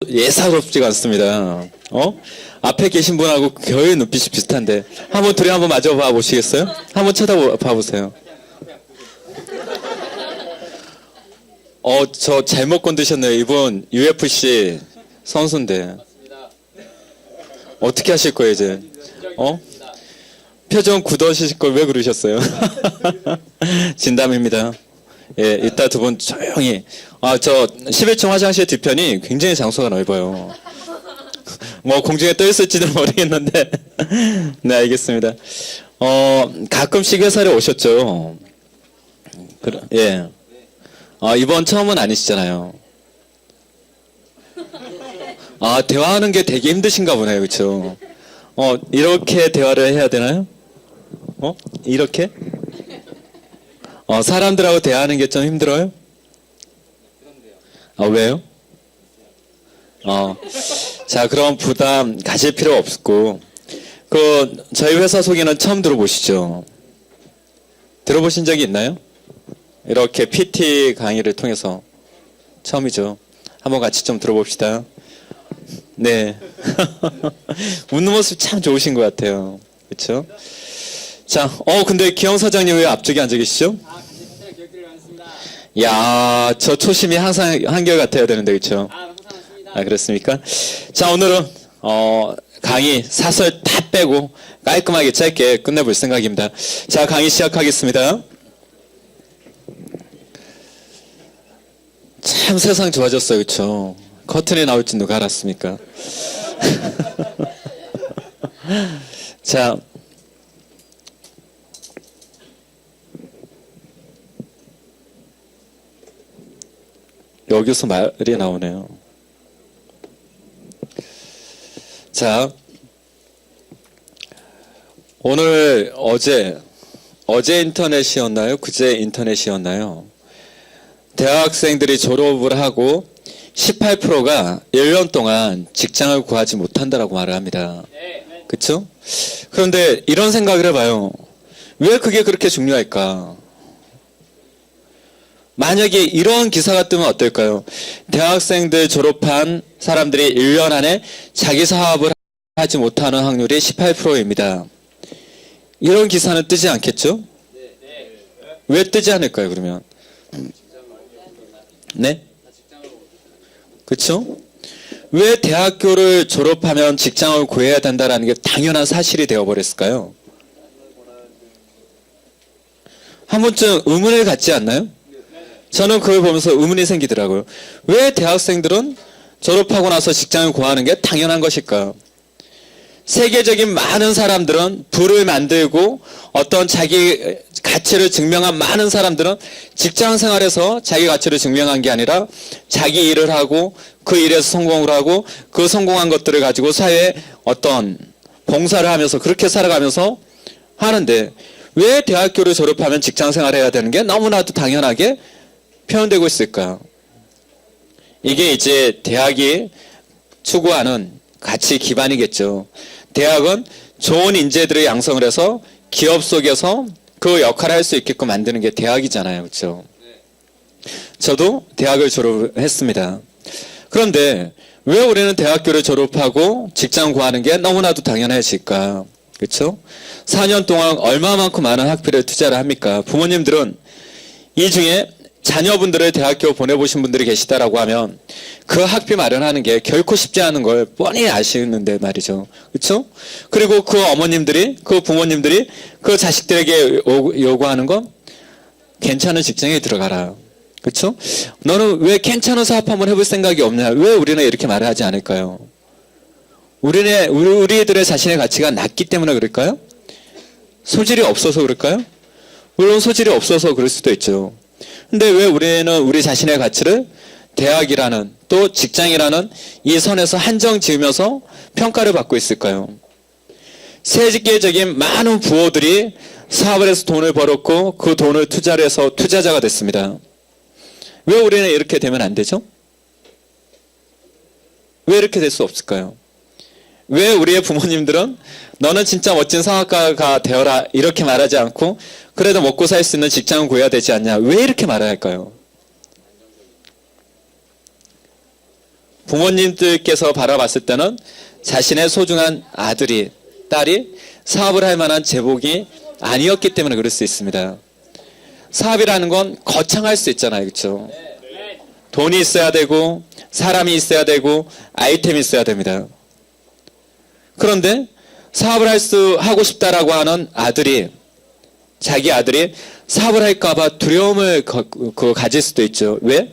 예사롭지가 않습니다. 앞에 계신 분하고 거의 눈빛이 비슷한데 둘이 한번 마주 봐 보시겠어요? 한번 쳐다봐 보세요. 저 잘못 건드셨네요. 이분 UFC 선수인데 어떻게 하실 거예요 이제? 표정 굳어지실 걸 왜 그러셨어요? 진담입니다. 예, 이따 두 분 조용히. 저 11층 화장실 뒤편이 굉장히 장소가 넓어요. 공중에 떠 있을지는 모르겠는데. 네, 알겠습니다. 가끔씩 회사에 오셨죠? 예. 이번 처음은 아니시잖아요. 대화하는 게 되게 힘드신가 보네요. 그쵸? 이렇게 대화를 해야 되나요? 이렇게? 사람들하고 대화하는 게 좀 힘들어요? 왜요? 자, 그럼 부담 가질 필요 없고, 저희 회사 소개는 처음 들어보시죠? 들어보신 적이 있나요? 이렇게 PT 강의를 통해서. 처음이죠. 한번 같이 좀 들어봅시다. 네. 웃는 모습 참 좋으신 것 같아요. 그쵸? 자, 근데 기영 사장님 왜 앞쪽에 앉아 계시죠? 야, 저 초심이 항상 한결같아야 되는데, 그쵸? 그렇습니까? 자, 오늘은, 강의 사설 다 빼고 깔끔하게 짧게 끝내볼 생각입니다. 자, 강의 시작하겠습니다. 참 세상 좋아졌어요, 그쵸? 커튼에 나올 줄 누가 알았습니까? 자, 여기서 말이 나오네요. 자, 오늘 어제 인터넷이었나요? 그제 인터넷이었나요? 대학생들이 졸업을 하고 18%가 1년 동안 직장을 구하지 못한다라고 말을 합니다. 그쵸? 그런데 이런 생각을 해봐요. 왜 그게 그렇게 중요할까? 만약에 이런 기사가 뜨면 어떨까요? 대학생들 졸업한 사람들이 1년 안에 자기 사업을 하지 못하는 확률이 18%입니다. 이런 기사는 뜨지 않겠죠? 왜 뜨지 않을까요, 그러면? 네? 그쵸? 왜 대학교를 졸업하면 직장을 구해야 된다는 게 당연한 사실이 되어버렸을까요? 한 번쯤 의문을 갖지 않나요? 저는 그걸 보면서 의문이 생기더라고요. 왜 대학생들은 졸업하고 나서 직장을 구하는 게 당연한 것일까? 세계적인 많은 사람들은 부를 만들고 어떤 자기 가치를 증명한 많은 사람들은 직장 생활에서 자기 가치를 증명한 게 아니라 자기 일을 하고 그 일에서 성공을 하고 그 성공한 것들을 가지고 사회에 어떤 봉사를 하면서 그렇게 살아가면서 하는데 왜 대학교를 졸업하면 직장 생활을 해야 되는 게 너무나도 당연하게 표현되고 있을까? 이게 이제 대학이 추구하는 가치 기반이겠죠. 대학은 좋은 인재들을 양성을 해서 기업 속에서 그 역할을 할 수 있게끔 만드는 게 대학이잖아요. 그렇죠? 저도 대학을 졸업했습니다. 그런데 왜 우리는 대학교를 졸업하고 직장 구하는 게 너무나도 당연해질까? 그렇죠? 4년 동안 얼마만큼 많은 학비를 투자를 합니까? 부모님들은 이 중에 자녀분들을 대학교 보내보신 분들이 계시다라고 하면 그 학비 마련하는 게 결코 쉽지 않은 걸 뻔히 아시는데 말이죠. 그렇죠? 그리고 그 어머님들이, 그 부모님들이 그 자식들에게 요구하는 건 괜찮은 직장에 들어가라. 그렇죠? 너는 왜 괜찮은 사업 한번 해볼 생각이 없냐? 왜 우리는 이렇게 말을 하지 않을까요? 우리들의 자신의 가치가 낮기 때문에 그럴까요? 소질이 없어서 그럴까요? 물론 소질이 없어서 그럴 수도 있죠. 근데 왜 우리는 우리 자신의 가치를 대학이라는 또 직장이라는 이 선에서 한정 지으면서 평가를 받고 있을까요? 세계적인 많은 부호들이 사업을 해서 돈을 벌었고 그 돈을 투자를 해서 투자자가 됐습니다. 왜 우리는 이렇게 되면 안 되죠? 왜 이렇게 될 수 없을까요? 왜 우리의 부모님들은 너는 진짜 멋진 성악가가 되어라 이렇게 말하지 않고 그래도 먹고 살 수 있는 직장을 구해야 되지 않냐 왜 이렇게 말해야 할까요? 부모님들께서 바라봤을 때는 자신의 소중한 아들이, 딸이 사업을 할 만한 제복이 아니었기 때문에 그럴 수 있습니다. 사업이라는 건 거창할 수 있잖아요. 그렇죠? 돈이 있어야 되고 사람이 있어야 되고 아이템이 있어야 됩니다. 그런데 사업을 하고 싶다라고 하는 아들이, 자기 아들이 사업을 할까봐 두려움을 가질 수도 있죠. 왜?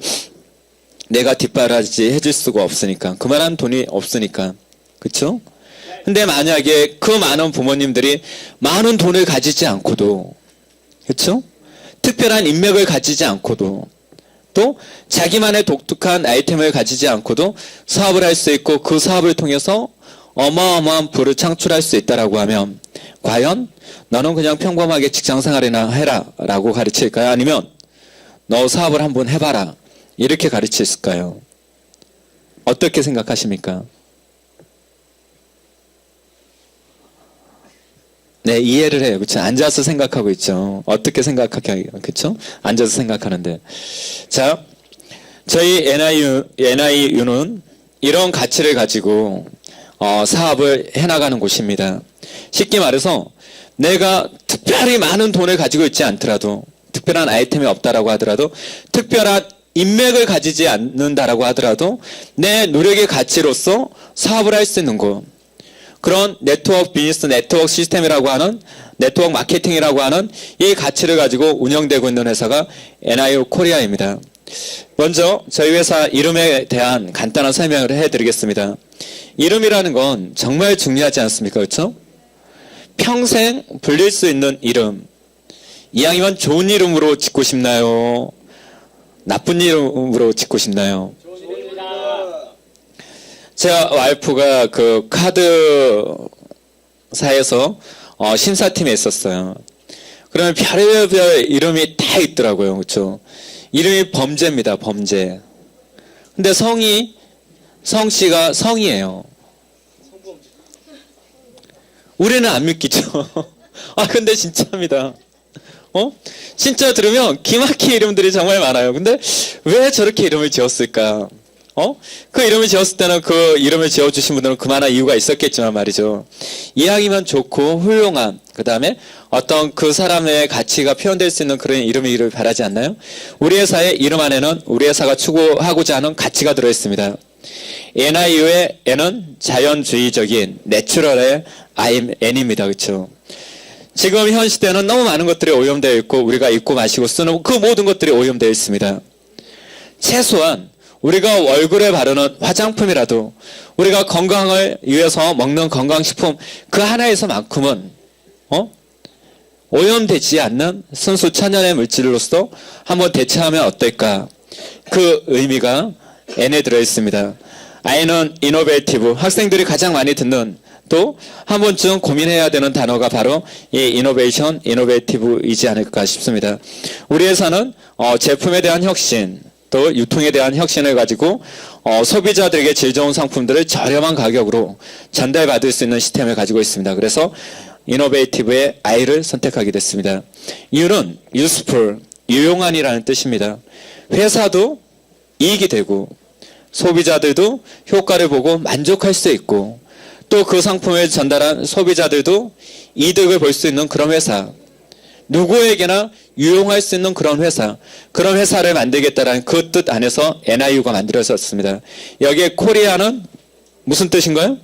내가 뒷바라지 해줄 수가 없으니까. 그만한 돈이 없으니까. 그렇죠? 근데 만약에 그 많은 부모님들이 많은 돈을 가지지 않고도, 그렇죠? 특별한 인맥을 가지지 않고도, 또 자기만의 독특한 아이템을 가지지 않고도 사업을 할 수 있고 그 사업을 통해서 어마어마한 부를 창출할 수 있다라고 하면 과연 너는 그냥 평범하게 직장생활이나 해라 라고 가르칠까요? 아니면 너 사업을 한번 해봐라 이렇게 가르쳤을까요? 어떻게 생각하십니까? 네, 이해를 해요. 그렇죠? 앉아서 생각하고 있죠. 어떻게 생각하게, 그렇죠? 앉아서 생각하는데. 자, 저희 NIU는 이런 가치를 가지고 사업을 해나가는 곳입니다. 쉽게 말해서 내가 특별히 많은 돈을 가지고 있지 않더라도, 특별한 아이템이 없다라고 하더라도, 특별한 인맥을 가지지 않는다라고 하더라도 내 노력의 가치로서 사업을 할 수 있는 곳, 그런 네트워크 비즈니스, 네트워크 시스템이라고 하는, 네트워크 마케팅이라고 하는 이 가치를 가지고 운영되고 있는 회사가 NIU 코리아입니다. 먼저 저희 회사 이름에 대한 간단한 설명을 해드리겠습니다. 이름이라는 건 정말 중요하지 않습니까? 그렇죠? 평생 불릴 수 있는 이름. 이왕이면 좋은 이름으로 짓고 싶나요? 나쁜 이름으로 짓고 싶나요? 제 와이프가 그 카드사에서 심사팀에 있었어요. 그러면 별의별 이름이 다 있더라고요. 그렇죠? 이름이 범죄입니다. 범죄. 근데 성씨가 성이에요. 우리는 안 믿기죠. 아, 근데 진짜입니다. 진짜 들으면 기막힌 이름들이 정말 많아요. 근데 왜 저렇게 이름을 지었을까? 그 이름을 지었을 때는 그 이름을 지어주신 분들은 그만한 이유가 있었겠지만 말이죠. 이왕이면 좋고 훌륭한, 그 다음에 어떤 그 사람의 가치가 표현될 수 있는 그런 이름이기를 바라지 않나요? 우리 회사의 이름 안에는 우리 회사가 추구하고자 하는 가치가 들어있습니다. NIU의 N은 자연주의적인 내추럴의 N입니다. 그렇죠? 지금 현 시대는 너무 많은 것들이 오염되어 있고 우리가 입고 마시고 쓰는 그 모든 것들이 오염되어 있습니다. 최소한 우리가 얼굴에 바르는 화장품이라도, 우리가 건강을 위해서 먹는 건강식품 그 하나에서만큼은 오염되지 않는 순수 천연의 물질로서 한번 대체하면 어떨까? 그 의미가 N에 들어있습니다. I는 이노베이티브, 학생들이 가장 많이 듣는, 또 한 번쯤 고민해야 되는 단어가 바로 이 이노베이션, 이노베이티브이지 않을까 싶습니다. 우리 회사는 제품에 대한 혁신, 또 유통에 대한 혁신을 가지고 소비자들에게 질 좋은 상품들을 저렴한 가격으로 전달받을 수 있는 시스템을 가지고 있습니다. 그래서 이노베이티브의 I를 선택하게 됐습니다. 이유는 useful, 유용한이라는 뜻입니다. 회사도 이익이 되고 소비자들도 효과를 보고 만족할 수 있고 또 그 상품을 전달한 소비자들도 이득을 볼 수 있는 그런 회사, 누구에게나 유용할 수 있는 그런 회사, 그런 회사를 만들겠다라는 그 뜻 안에서 NIU가 만들어졌습니다. 여기에 코리아는 무슨 뜻인가요?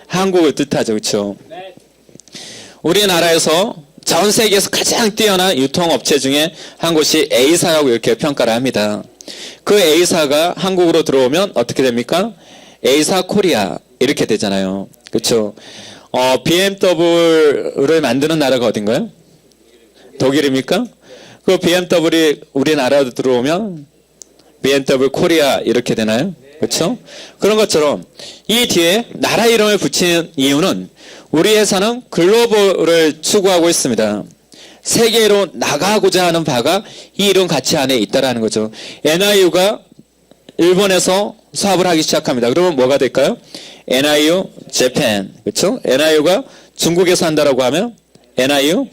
한국을 뜻하죠. 그렇죠? 우리나라에서 전 세계에서 가장 뛰어난 유통업체 중에 한 곳이 A사라고 이렇게 평가를 합니다. 그 A사가 한국으로 들어오면 어떻게 됩니까? A사 코리아 이렇게 되잖아요. 그렇죠? BMW를 만드는 나라가 어딘가요? 독일입니까? 그 BMW이 우리나라로 들어오면 BMW 코리아 이렇게 되나요? 그렇죠? 그런 것처럼 이 뒤에 나라 이름을 붙이는 이유는 우리 회사는 글로벌을 추구하고 있습니다. 세계로 나가고자 하는 바가 이 이름 가치 안에 있다라는 거죠. NIU가 일본에서 사업을 하기 시작합니다. 그러면 뭐가 될까요? NIU 재팬, 그렇죠? NIU가 중국에서 한다라고 하면 NIU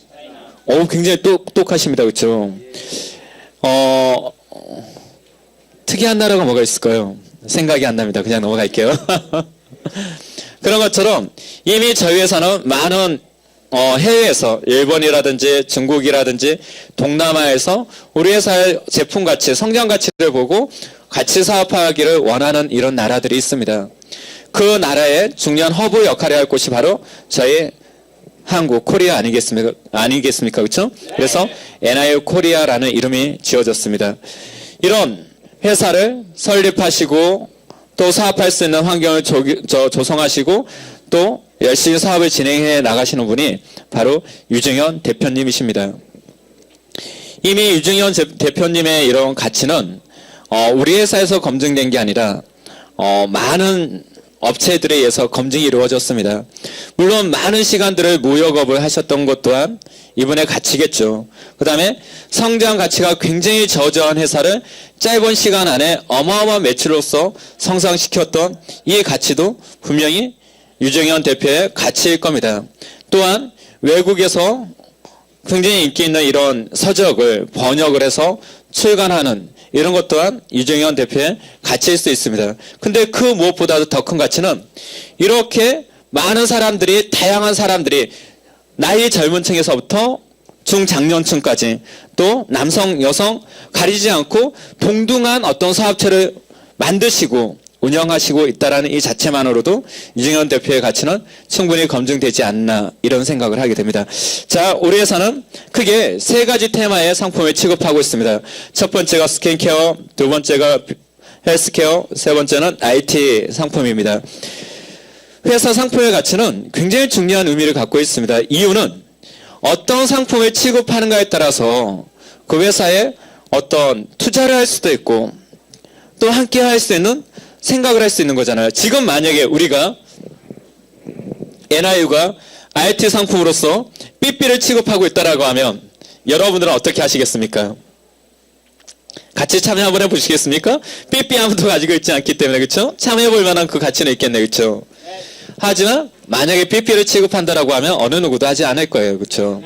굉장히 똑똑하십니다. 그렇죠? 특이한 나라가 뭐가 있을까요? 생각이 안 납니다. 그냥 넘어갈게요. 그런 것처럼 이미 저희 회사는 많은 해외에서 일본이라든지 중국이라든지 동남아에서 우리 회사의 제품 가치, 성장 가치를 보고 같이 사업하기를 원하는 이런 나라들이 있습니다. 그 나라의 중요한 허브 역할을 할 곳이 바로 저희 한국, 코리아 아니겠습니까? 그렇죠? 그래서 NIU 코리아라는 이름이 지어졌습니다. 이런 회사를 설립하시고 또 사업할 수 있는 환경을 조성하시고 또 열심히 사업을 진행해 나가시는 분이 바로 유정현 대표님이십니다. 이미 유정현 대표님의 이런 가치는 우리 회사에서 검증된 게 아니라 많은 업체들에 의해서 검증이 이루어졌습니다. 물론 많은 시간들을 무역업을 하셨던 것 또한 이분의 가치겠죠. 그 다음에 성장 가치가 굉장히 저조한 회사를 짧은 시간 안에 어마어마한 매출로서 성장시켰던 이 가치도 분명히 유정현 대표의 가치일 겁니다. 또한 외국에서 굉장히 인기 있는 이런 서적을 번역을 해서 출간하는 이런 것 또한 유정현 대표의 가치일 수 있습니다. 근데 그 무엇보다도 더 큰 가치는 이렇게 많은 사람들이, 다양한 사람들이 나이 젊은 층에서부터 중장년층까지 또 남성, 여성 가리지 않고 동등한 어떤 사업체를 만드시고 운영하시고 있다는 이 자체만으로도 유정현 대표의 가치는 충분히 검증되지 않나 이런 생각을 하게 됩니다. 자, 우리 회사는 크게 세 가지 테마의 상품을 취급하고 있습니다. 첫 번째가 스킨케어, 두 번째가 헬스케어, 세 번째는 IT 상품입니다. 회사 상품의 가치는 굉장히 중요한 의미를 갖고 있습니다. 이유는 어떤 상품을 취급하는가에 따라서 그 회사에 어떤 투자를 할 수도 있고 또 함께 할 수 있는 생각을 할 수 있는 거잖아요. 지금 만약에 우리가 NIU가 IT 상품으로서 삐삐를 취급하고 있다라고 하면 여러분들은 어떻게 하시겠습니까? 같이 참여 한번 해보시겠습니까? 삐삐 아무도 가지고 있지 않기 때문에 그렇죠? 참여해볼 만한 그 가치는 있겠네, 그렇죠? 하지만 만약에 삐삐를 취급한다라고 하면 어느 누구도 하지 않을 거예요, 그렇죠?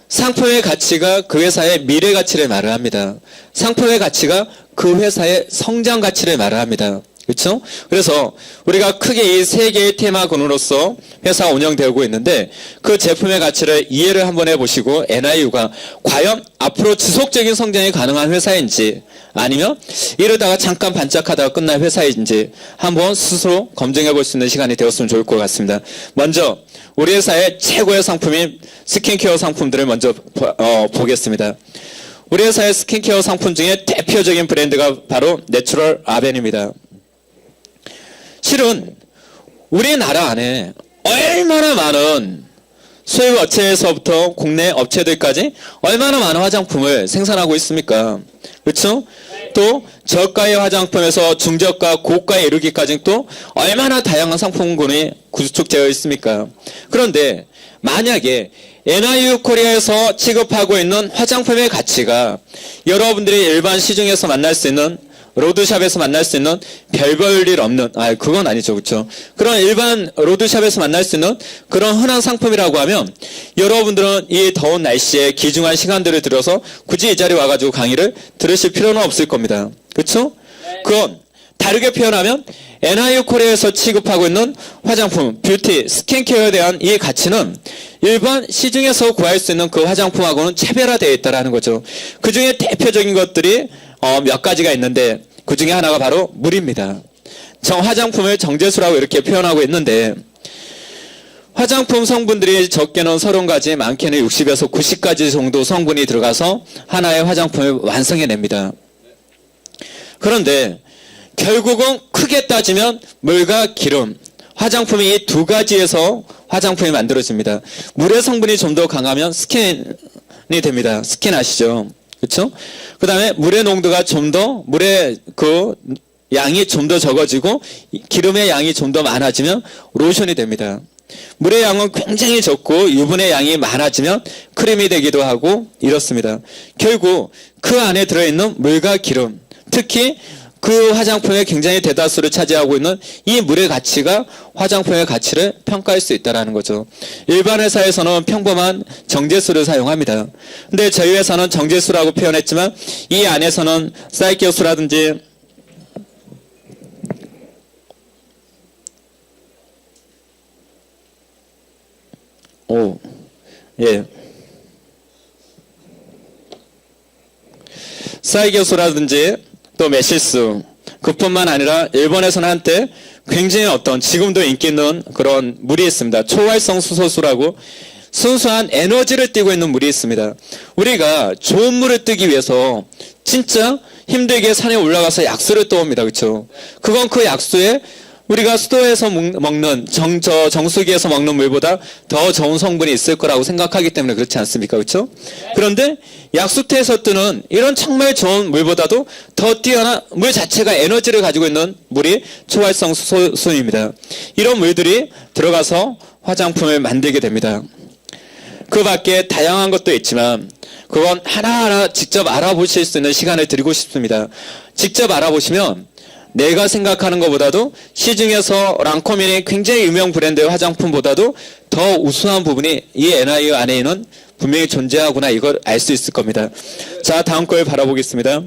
상품의 가치가 그 회사의 미래 가치를 말을 합니다. 상품의 가치가 그 회사의 성장 가치를 말을 합니다. 그렇죠? 그래서 우리가 크게 이 세 개의 테마군으로서 회사가 운영되고 있는데 그 제품의 가치를 이해를 한번 해보시고 NIU가 과연 앞으로 지속적인 성장이 가능한 회사인지 아니면 이러다가 잠깐 반짝하다가 끝날 회사인지 한번 스스로 검증해 볼 수 있는 시간이 되었으면 좋을 것 같습니다. 먼저 우리 회사의 최고의 상품인 스킨케어 상품들을 먼저 보겠습니다. 우리 회사의 스킨케어 상품 중에 대표적인 브랜드가 바로 내추럴 아벤입니다. 실은 우리나라 안에 얼마나 많은 수입 업체에서부터 국내 업체들까지 얼마나 많은 화장품을 생산하고 있습니까? 그렇죠? 또 저가의 화장품에서 중저가, 고가에 이르기까지 또 얼마나 다양한 상품군이 구축되어 있습니까? 그런데 만약에 NIU 코리아에서 취급하고 있는 화장품의 가치가 여러분들이 일반 시중에서 만날 수 있는 로드샵에서 만날 수 있는 별 볼 일 없는, 그건 아니죠, 그렇죠? 그런 일반 로드샵에서 만날 수 있는 그런 흔한 상품이라고 하면 여러분들은 이 더운 날씨에 귀중한 시간들을 들여서 굳이 이 자리에 와가지고 강의를 들으실 필요는 없을 겁니다. 그렇죠? 그건 다르게 표현하면 NIU 코리아에서 취급하고 있는 화장품, 뷰티, 스킨케어에 대한 이 가치는 일반 시중에서 구할 수 있는 그 화장품하고는 차별화되어 있다는 거죠. 그 중에 대표적인 것들이 몇 가지가 있는데 그 중에 하나가 바로 물입니다. 화장품을 정제수라고 이렇게 표현하고 있는데 화장품 성분들이 적게는 30가지, 많게는 60에서 90가지 정도 성분이 들어가서 하나의 화장품을 완성해냅니다. 그런데 결국은 크게 따지면 물과 기름, 화장품이 이 두 가지에서 화장품이 만들어집니다. 물의 성분이 좀 더 강하면 스킨이 됩니다. 스킨 아시죠? 그렇죠? 그 다음에 물의 농도가 좀 더, 물의 그 양이 좀 더 적어지고 기름의 양이 좀 더 많아지면 로션이 됩니다. 물의 양은 굉장히 적고 유분의 양이 많아지면 크림이 되기도 하고 이렇습니다. 결국 그 안에 들어있는 물과 기름, 특히 그 화장품의 굉장히 대다수를 차지하고 있는 이 물의 가치가 화장품의 가치를 평가할 수 있다는 거죠. 일반 회사에서는 평범한 정제수를 사용합니다. 근데 저희 회사는 정제수라고 표현했지만 이 안에서는 쌀기수라든지 예. 사이교수라든지 또 메시스, 그뿐만 아니라 일본에서는 한때 굉장히 지금도 인기 있는 그런 물이 있습니다. 초활성 수소수라고 순수한 에너지를 띠고 있는 물이 있습니다. 우리가 좋은 물을 뜨기 위해서 진짜 힘들게 산에 올라가서 약수를 떠옵니다. 그렇죠? 그건 그 약수에 우리가 수도에서 먹는 정수기에서 먹는 물보다 더 좋은 성분이 있을 거라고 생각하기 때문에 그렇지 않습니까? 그렇죠? 그런데 약수터에서 뜨는 이런 정말 좋은 물보다도 더 뛰어난 물 자체가 에너지를 가지고 있는 물이 초활성 수소입니다. 이런 물들이 들어가서 화장품을 만들게 됩니다. 그 밖에 다양한 것도 있지만 그건 하나하나 직접 알아보실 수 있는 시간을 드리고 싶습니다. 직접 알아보시면 내가 생각하는 것보다도 시중에서 랑코민이 굉장히 유명 브랜드의 화장품보다도 더 우수한 부분이 이 NIU 안에는 분명히 존재하구나, 이걸 알 수 있을 겁니다. 자, 다음 걸 바라보겠습니다.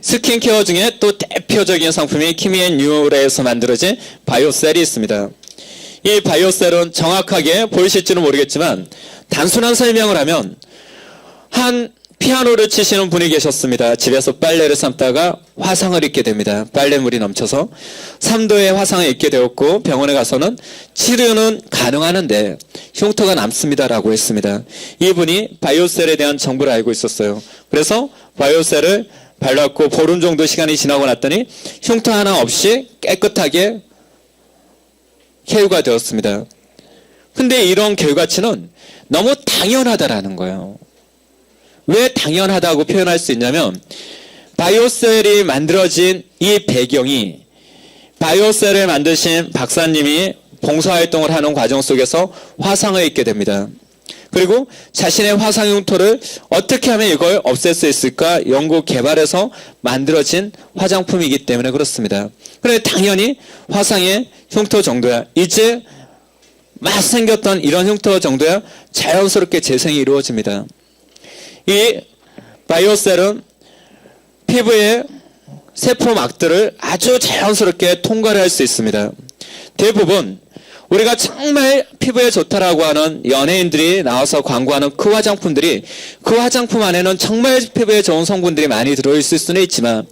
스킨케어 중에 또 대표적인 상품이 키미앤유레에서 만들어진 바이오셀이 있습니다. 이 바이오셀은 정확하게 보이실지는 모르겠지만 단순한 설명을 하면 한 피아노를 치시는 분이 계셨습니다. 집에서 빨래를 삶다가 화상을 입게 됩니다. 빨래물이 넘쳐서 3도의 화상을 입게 되었고 병원에 가서는 치료는 가능하는데 흉터가 남습니다라고 했습니다. 이분이 바이오셀에 대한 정보를 알고 있었어요. 그래서 바이오셀을 발랐고 보름 정도 시간이 지나고 났더니 흉터 하나 없이 깨끗하게 쾌유가 되었습니다. 근데 이런 결과치는 너무 당연하다라는 거예요. 왜 당연하다고 표현할 수 있냐면 바이오셀이 만들어진 이 배경이 바이오셀을 만드신 박사님이 봉사활동을 하는 과정 속에서 화상을 입게 됩니다. 그리고 자신의 화상 흉터를 어떻게 하면 이걸 없앨 수 있을까 연구 개발해서 만들어진 화장품이기 때문에 그렇습니다. 그런데 당연히 화상의 흉터 정도야, 이제 막 생겼던 이런 흉터 정도야 자연스럽게 재생이 이루어집니다. 이 바이오셀은 피부의 세포막들을 아주 자연스럽게 통과를 할 수 있습니다. 대부분 우리가 정말 피부에 좋다라고 하는 연예인들이 나와서 광고하는 그 화장품들이 그 화장품 안에는 정말 피부에 좋은 성분들이 많이 들어있을 수는 있지만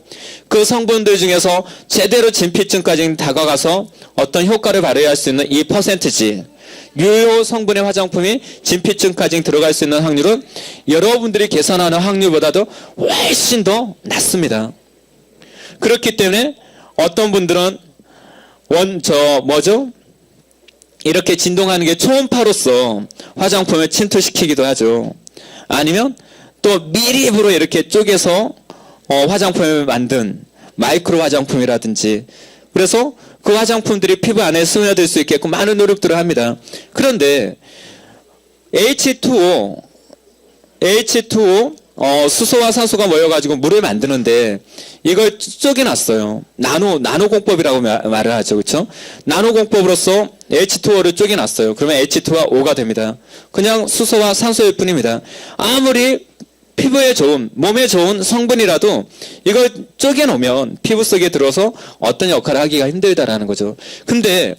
그 성분들 중에서 제대로 진피층까지 다가가서 어떤 효과를 발휘할 수 있는 이 퍼센티지, 유효 성분의 화장품이 진피층까지 들어갈 수 있는 확률은 여러분들이 계산하는 확률보다도 훨씬 더 낮습니다. 그렇기 때문에 어떤 분들은 이렇게 진동하는 게 초음파로서 화장품을 침투시키기도 하죠. 아니면 또 미립으로 이렇게 쪼개서 화장품을 만든 마이크로 화장품이라든지, 그래서 그 화장품들이 피부 안에 스며들 수 있게끔 많은 노력들을 합니다. 그런데 H2O 수소와 산소가 모여가지고 물을 만드는데 이걸 쪼개놨어요. 나노 공법이라고 말을 하죠. 그렇죠? 나노 공법으로서 H2O를 쪼개놨어요. 그러면 H2가 O가 됩니다. 그냥 수소와 산소일 뿐입니다. 아무리 피부에 좋은, 몸에 좋은 성분이라도 이걸 쪼개놓으면 피부 속에 들어서 어떤 역할을 하기가 힘들다라는 거죠. 근데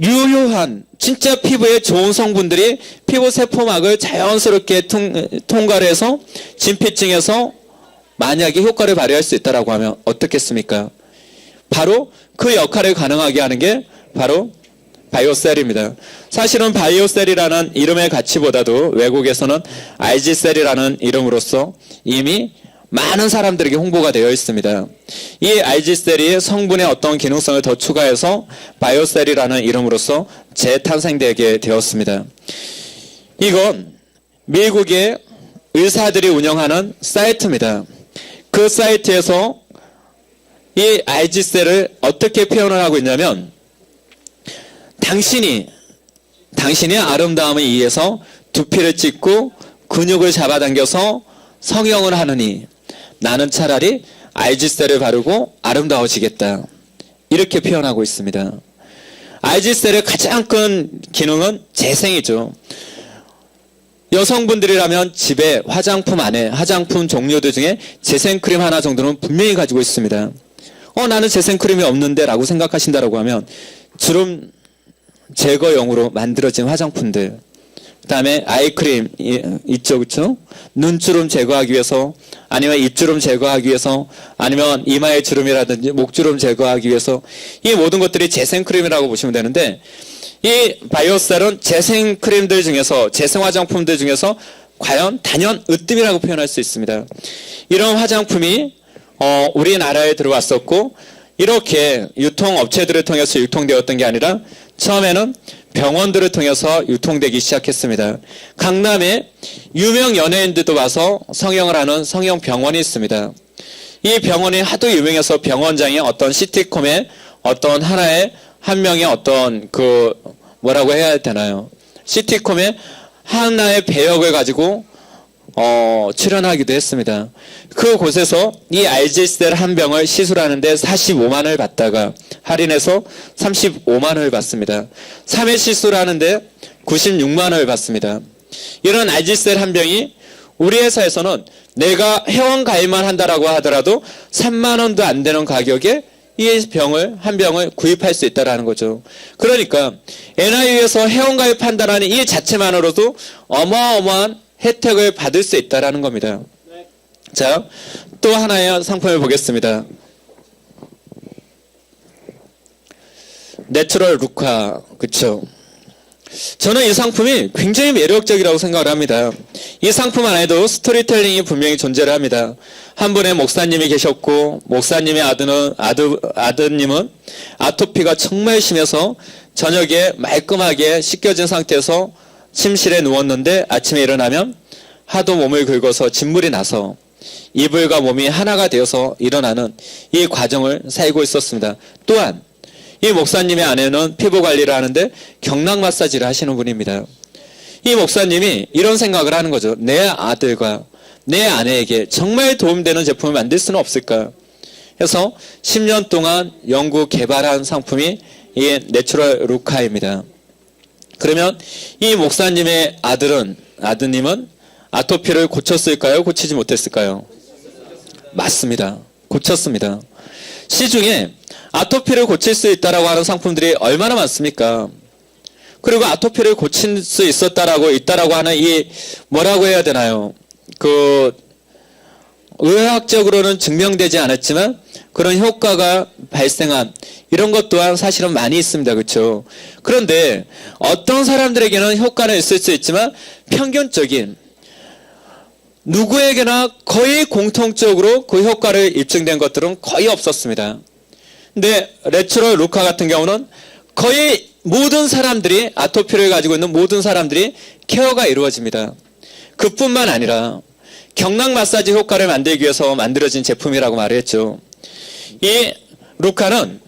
유효한 진짜 피부에 좋은 성분들이 피부 세포막을 자연스럽게 통과를 해서 진피층에서 만약에 효과를 발휘할 수 있다고 하면 어떻겠습니까? 바로 그 역할을 가능하게 하는 게 바로 바이오셀입니다. 사실은 바이오셀이라는 이름의 가치보다도 외국에서는 RG셀이라는 이름으로서 이미 많은 사람들에게 홍보가 되어 있습니다. 이 RG셀이 성분의 어떤 기능성을 더 추가해서 바이오셀이라는 이름으로서 재탄생되게 되었습니다. 이건 미국의 의사들이 운영하는 사이트입니다. 그 사이트에서 이 RG셀을 어떻게 표현을 하고 있냐면 당신이 아름다움을 위해서 두피를 찍고 근육을 잡아당겨서 성형을 하느니 나는 차라리 RG셀을 바르고 아름다워지겠다, 이렇게 표현하고 있습니다. RG셀의 가장 큰 기능은 재생이죠. 여성분들이라면 집에 화장품 안에 화장품 종류들 중에 재생크림 하나 정도는 분명히 가지고 있습니다. 나는 재생크림이 없는데 라고 생각하신다고 하면 주름 제거용으로 만들어진 화장품들, 그다음에 아이크림 있죠, 그렇죠? 눈주름 제거하기 위해서, 아니면 입주름 제거하기 위해서, 아니면 이마의 주름이라든지 목주름 제거하기 위해서, 이 모든 것들이 재생크림이라고 보시면 되는데, 이 바이오스타는 재생크림들 중에서, 재생 화장품들 중에서 과연 단연 으뜸이라고 표현할 수 있습니다. 이런 화장품이 우리나라에 들어왔었고, 이렇게 유통업체들을 통해서 유통되었던 게 아니라 처음에는 병원들을 통해서 유통되기 시작했습니다. 강남에 유명 연예인들도 와서 성형을 하는 성형병원이 있습니다. 이 병원이 하도 유명해서 병원장이 어떤 시티콤의 어떤 하나의 한 명의 어떤 뭐라고 해야 되나요? 시티콤의 하나의 배역을 가지고 출연하기도 했습니다. 그곳에서 이 알지셀 한 병을 시술하는데 45만 원을 받다가 할인해서 35만 원을 받습니다. 3회 시술하는데 96만 원을 받습니다. 이런 알지셀 한 병이 우리 회사에서는 내가 회원 가입만 한다라고 하더라도 3만 원도 안 되는 가격에 이 한 병을 구입할 수 있다라는 거죠. 그러니까 NIU에서 회원 가입한다라는 이 자체만으로도 어마어마한 혜택을 받을 수 있다라는 겁니다. 자, 또 하나의 상품을 보겠습니다. 내추럴 루카, 그쵸? 저는 이 상품이 굉장히 매력적이라고 생각을 합니다. 이 상품 안에도 스토리텔링이 분명히 존재를 합니다. 한 분의 목사님이 계셨고, 목사님의 아드님은 아토피가 정말 심해서 저녁에 말끔하게 씻겨진 상태에서 침실에 누웠는데 아침에 일어나면 하도 몸을 긁어서 진물이 나서 이불과 몸이 하나가 되어서 일어나는 이 과정을 살고 있었습니다. 또한 이 목사님의 아내는 피부 관리를 하는데 경락 마사지를 하시는 분입니다. 이 목사님이 이런 생각을 하는 거죠. 내 아들과 내 아내에게 정말 도움되는 제품을 만들 수는 없을까? 해서 10년 동안 연구 개발한 상품이 이 내추럴 루카입니다. 그러면 이 목사님의 아드님은 아토피를 고쳤을까요? 고치지 못했을까요? 맞습니다. 고쳤습니다. 시중에 아토피를 고칠 수 있다라고 하는 상품들이 얼마나 많습니까? 그리고 아토피를 고칠 수 있다라고 하는 이 뭐라고 해야 되나요? 의학적으로는 증명되지 않았지만 그런 효과가 발생한 이런 것 또한 사실은 많이 있습니다. 그렇죠? 그런데 어떤 사람들에게는 효과는 있을 수 있지만 평균적인 누구에게나 거의 공통적으로 그 효과를 입증된 것들은 거의 없었습니다. 근데 내추럴 루카 같은 경우는 거의 모든 사람들이 아토피를 가지고 있는 모든 사람들이 케어가 이루어집니다. 그뿐만 아니라 경락 마사지 효과를 만들기 위해서 만들어진 제품이라고 말했죠. 이 루카는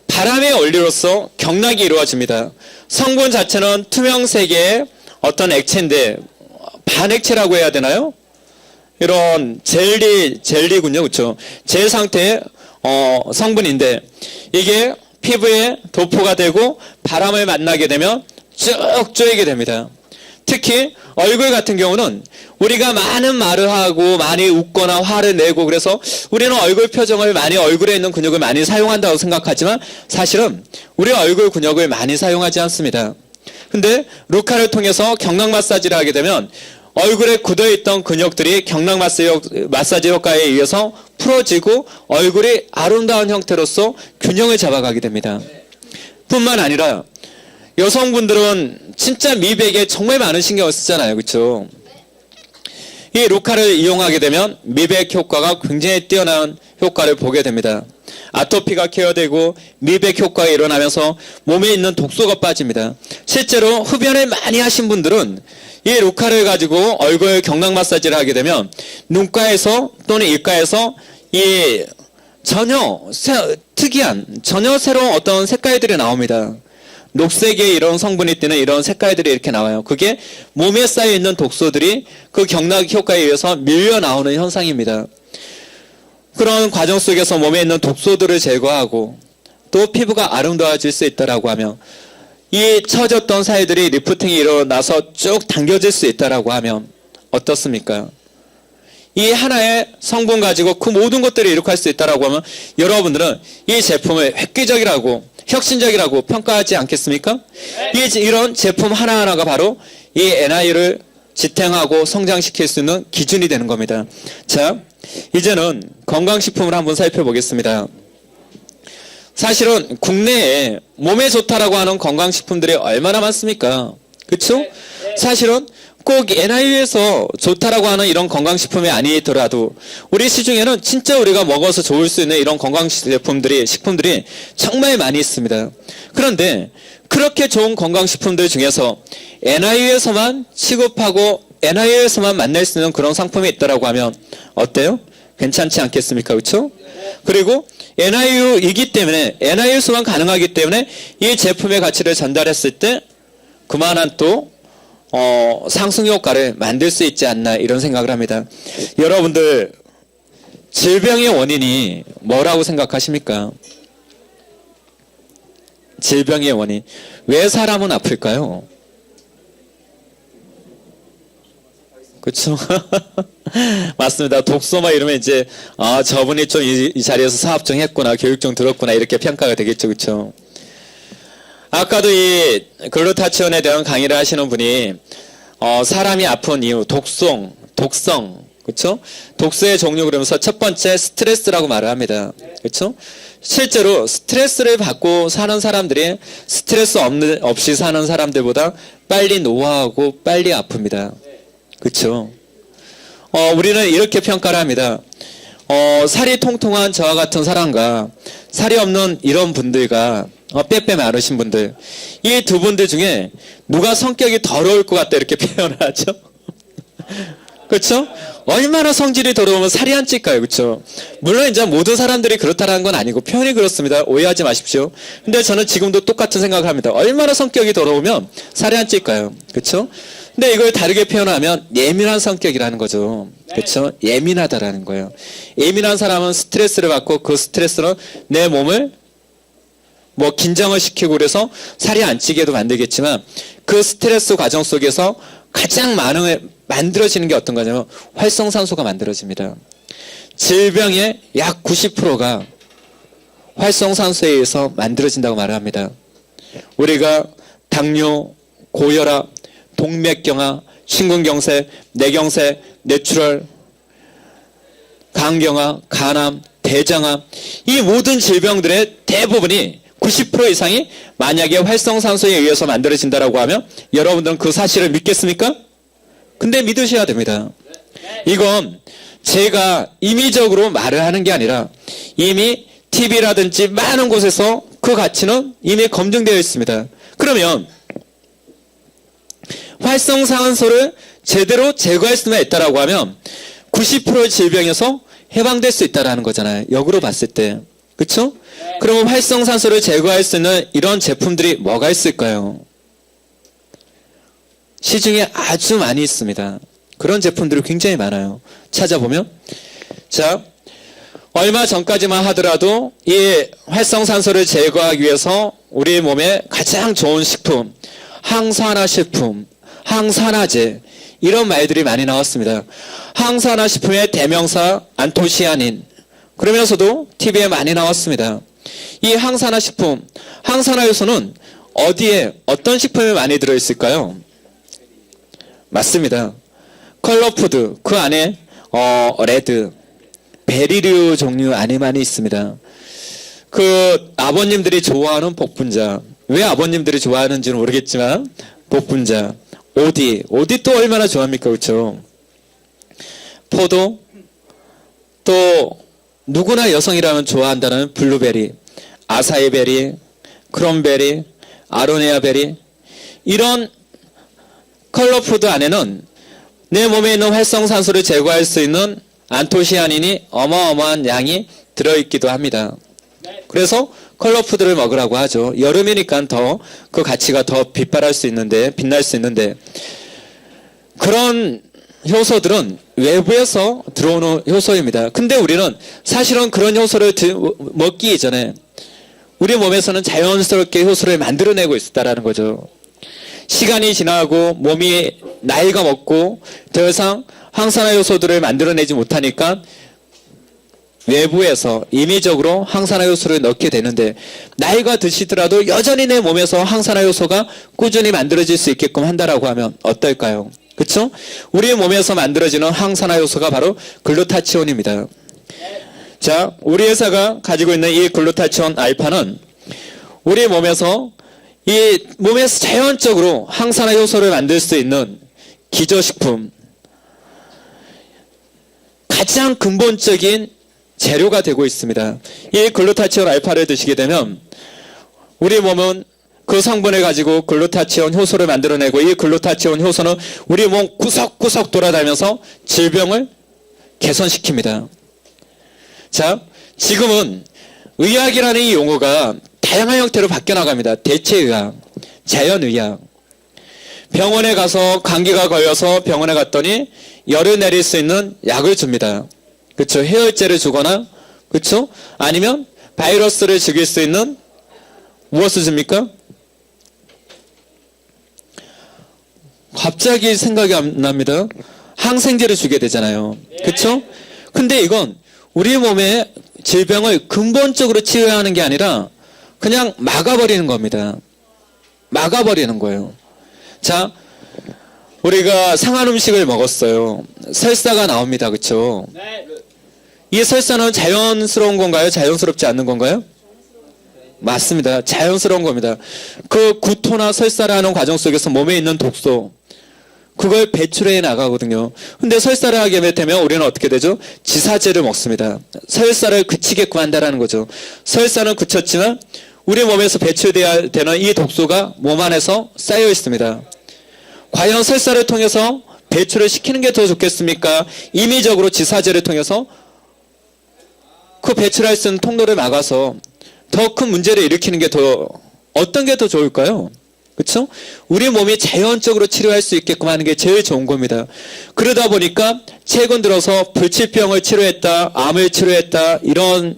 바람의 원리로서 경락이 이루어집니다. 성분 자체는 투명세계의 어떤 액체인데 반액체라고 해야 되나요? 이런 젤리군요. 그렇죠? 젤 상태의 성분인데 이게 피부에 도포가 되고 바람을 만나게 되면 쭉 쪼이게 됩니다. 특히 얼굴 같은 경우는 우리가 많은 말을 하고 많이 웃거나 화를 내고 그래서 우리는 얼굴 표정을 많이 얼굴에 있는 근육을 많이 사용한다고 생각하지만 사실은 우리 얼굴 근육을 많이 사용하지 않습니다. 근데 루카를 통해서 경락 마사지를 하게 되면 얼굴에 굳어있던 근육들이 경락 마사지 효과에 의해서 풀어지고 얼굴이 아름다운 형태로서 균형을 잡아가게 됩니다. 뿐만 아니라 여성분들은 진짜 미백에 정말 많은 신경을 쓰잖아요. 그렇죠? 이 루카를 이용하게 되면 미백 효과가 굉장히 뛰어난 효과를 보게 됩니다. 아토피가 케어되고 미백 효과가 일어나면서 몸에 있는 독소가 빠집니다. 실제로 흡연을 많이 하신 분들은 이 루카를 가지고 얼굴 경락 마사지를 하게 되면 눈가에서 또는 입가에서 이 전혀 새로운 어떤 색깔들이 나옵니다. 녹색의 이런 성분이 띠는 이런 색깔들이 이렇게 나와요. 그게 몸에 쌓여 있는 독소들이 그 경락 효과에 의해서 밀려 나오는 현상입니다. 그런 과정 속에서 몸에 있는 독소들을 제거하고 또 피부가 아름다워질 수 있다라고 하면 이 처졌던 사이들이 리프팅이 일어나서 쭉 당겨질 수 있다라고 하면 어떻습니까? 이 하나의 성분 가지고 그 모든 것들을 이룩할 수 있다라고 하면 여러분들은 이 제품을 획기적이라고 혁신적이라고 평가하지 않겠습니까? 이런 제품 하나하나가 바로 이 NI를 지탱하고 성장시킬 수 있는 기준이 되는 겁니다. 자, 이제는 건강식품을 한번 살펴보겠습니다. 사실은 국내에 몸에 좋다라고 하는 건강식품들이 얼마나 많습니까? 그렇죠? 사실은 꼭 NI에서 좋다라고 하는 이런 건강식품이 아니더라도 우리 시중에는 진짜 우리가 먹어서 좋을 수 있는 이런 건강식품들이 정말 많이 있습니다. 그런데 그렇게 좋은 건강식품들 중에서 NI에서만 취급하고 NI에서만 만날 수 있는 그런 상품이 있다라고 하면 어때요? 괜찮지 않겠습니까? 그렇죠? 그리고 NI이기 때문에 NI에서만 가능하기 때문에 이 제품의 가치를 전달했을 때 그만한 또 상승 효과를 만들 수 있지 않나 이런 생각을 합니다. 여러분들 질병의 원인이 뭐라고 생각하십니까? 질병의 원인. 왜 사람은 아플까요? 그렇죠? 맞습니다. 독소마 이러면 이제 저분이 좀 이 자리에서 사업 좀 했구나, 교육 좀 들었구나 이렇게 평가가 되겠죠. 그렇죠? 아까도 이 글루타치온에 대한 강의를 하시는 분이 사람이 아픈 이유, 독성, 그렇죠? 독소의 종류 그러면서 첫 번째 스트레스라고 말을 합니다. 그렇죠? 실제로 스트레스를 받고 사는 사람들이 스트레스 없이 사는 사람들보다 빨리 노화하고 빨리 아픕니다. 그렇죠? 우리는 이렇게 평가를 합니다. 살이 통통한 저와 같은 사람과 살이 없는 이런 분들과 빼빼 마르신 분들, 이 두 분들 중에 누가 성격이 더러울 것 같다 이렇게 표현을 하죠. 그렇죠? 얼마나 성질이 더러우면 살이 안 찔까요? 그렇죠? 물론 이제 모든 사람들이 그렇다는 건 아니고 표현이 그렇습니다. 오해하지 마십시오. 근데 저는 지금도 똑같은 생각을 합니다. 얼마나 성격이 더러우면 살이 안 찔까요? 그렇죠? 근데 이걸 다르게 표현하면 예민한 성격이라는 거죠. 그렇죠? 예민하다라는 거예요. 예민한 사람은 스트레스를 받고 그 스트레스는 내 몸을 긴장을 시키고 그래서 살이 안 찌게도 만들겠지만 그 스트레스 과정 속에서 가장 만들어지는 게 어떤 거냐면 활성산소가 만들어집니다. 질병의 약 90%가 활성산소에 의해서 만들어진다고 말을 합니다. 우리가 당뇨, 고혈압, 동맥경화, 심근경색, 뇌경색, 뇌출혈, 간경화, 간암, 대장암 이 모든 질병들의 대부분이 90% 이상이 만약에 활성산소에 의해서 만들어진다라고 하면 여러분들은 그 사실을 믿겠습니까? 근데 믿으셔야 됩니다. 이건 제가 임의적으로 말을 하는 게 아니라 이미 TV라든지 많은 곳에서 그 가치는 이미 검증되어 있습니다. 그러면 활성산소를 제대로 제거할 수만 있다라고 하면 90%의 질병에서 해방될 수 있다라는 거잖아요. 역으로 봤을 때. 그렇죠? 그러면 활성산소를 제거할 수 있는 이런 제품들이 뭐가 있을까요? 시중에 아주 많이 있습니다. 그런 제품들이 굉장히 많아요. 찾아보면 자, 얼마 전까지만 하더라도 이 활성산소를 제거하기 위해서 우리 몸에 가장 좋은 식품, 항산화식품, 항산화제 이런 말들이 많이 나왔습니다. 항산화식품의 대명사 안토시아닌 그러면서도 TV에 많이 나왔습니다. 이 항산화식품, 항산화효소는 어디에 어떤 식품에 많이 들어있을까요? 맞습니다. 컬러푸드 그 안에 레드, 베리류 종류 안에 많이 있습니다. 그 아버님들이 좋아하는 복분자 왜 아버님들이 좋아하는지는 모르겠지만 복분자, 오디 또 얼마나 좋아합니까? 그렇죠? 포도 또 누구나 여성이라면 좋아한다는 블루베리, 아사이베리, 크롬베리, 아로니아베리 이런 컬러푸드 안에는 내 몸에 있는 활성산소를 제거할 수 있는 안토시아닌이 어마어마한 양이 들어있기도 합니다. 그래서 컬러푸드를 먹으라고 하죠. 여름이니까 더 그 가치가 더 빛날 수 있는데 그런 효소들은 외부에서 들어오는 효소입니다. 근데 우리는 사실은 그런 효소를 먹기 이전에 우리 몸에서는 자연스럽게 효소를 만들어내고 있다는 거죠. 시간이 지나고 몸이 나이가 먹고 더 이상 항산화 효소들을 만들어내지 못하니까 외부에서 임의적으로 항산화 요소를 넣게 되는데 나이가 드시더라도 여전히 내 몸에서 항산화 요소가 꾸준히 만들어질 수 있게끔 한다라고 하면 어떨까요? 그렇죠? 우리 몸에서 만들어지는 항산화 요소가 바로 글루타치온입니다. 자, 우리 회사가 가지고 있는 이 글루타치온 알파는 우리 몸에서 이 몸에서 자연적으로 항산화 요소를 만들 수 있는 기저식품, 가장 근본적인 재료가 되고 있습니다. 이 글루타치온 알파를 드시게 되면 우리 몸은 그 성분을 가지고 글루타치온 효소를 만들어내고 이 글루타치온 효소는 우리 몸 구석구석 돌아다니면서 질병을 개선시킵니다. 자, 지금은 의학이라는 이 용어가 다양한 형태로 바뀌어 나갑니다. 대체의학, 자연의학. 병원에 가서 감기가 걸려서 병원에 갔더니 열을 내릴 수 있는 약을 줍니다. 그렇죠? 해열제를 주거나, 그렇죠? 아니면 바이러스를 죽일 수 있는 무엇을 줍니까? 갑자기 생각이 안 납니다. 항생제를 주게 되잖아요. 그렇죠? 근데 이건 우리 몸의 질병을 근본적으로 치료해야 하는 게 아니라 그냥 막아버리는 겁니다. 막아버리는 거예요. 자, 우리가 상한 음식을 먹었어요. 설사가 나옵니다. 그렇죠? 이 설사는 자연스러운 건가요? 자연스럽지 않는 건가요? 맞습니다. 자연스러운 겁니다. 그 구토나 설사를 하는 과정 속에서 몸에 있는 독소, 그걸 배출해 나가거든요. 근데 설사를 하게 되면 우리는 어떻게 되죠? 지사제를 먹습니다. 설사를 그치게끔 한다는 거죠. 설사는 그쳤지만 우리 몸에서 배출돼야 되는 이 독소가 몸 안에서 쌓여 있습니다. 과연 설사를 통해서 배출을 시키는 게 더 좋겠습니까? 임의적으로 지사제를 통해서 그 배출할 수 있는 통로를 막아서 더 큰 문제를 일으키는 게 어떤 게 더 좋을까요? 그렇죠? 우리 몸이 자연적으로 치료할 수 있게끔 하는 게 제일 좋은 겁니다. 그러다 보니까 최근 들어서 불치병을 치료했다, 암을 치료했다, 이런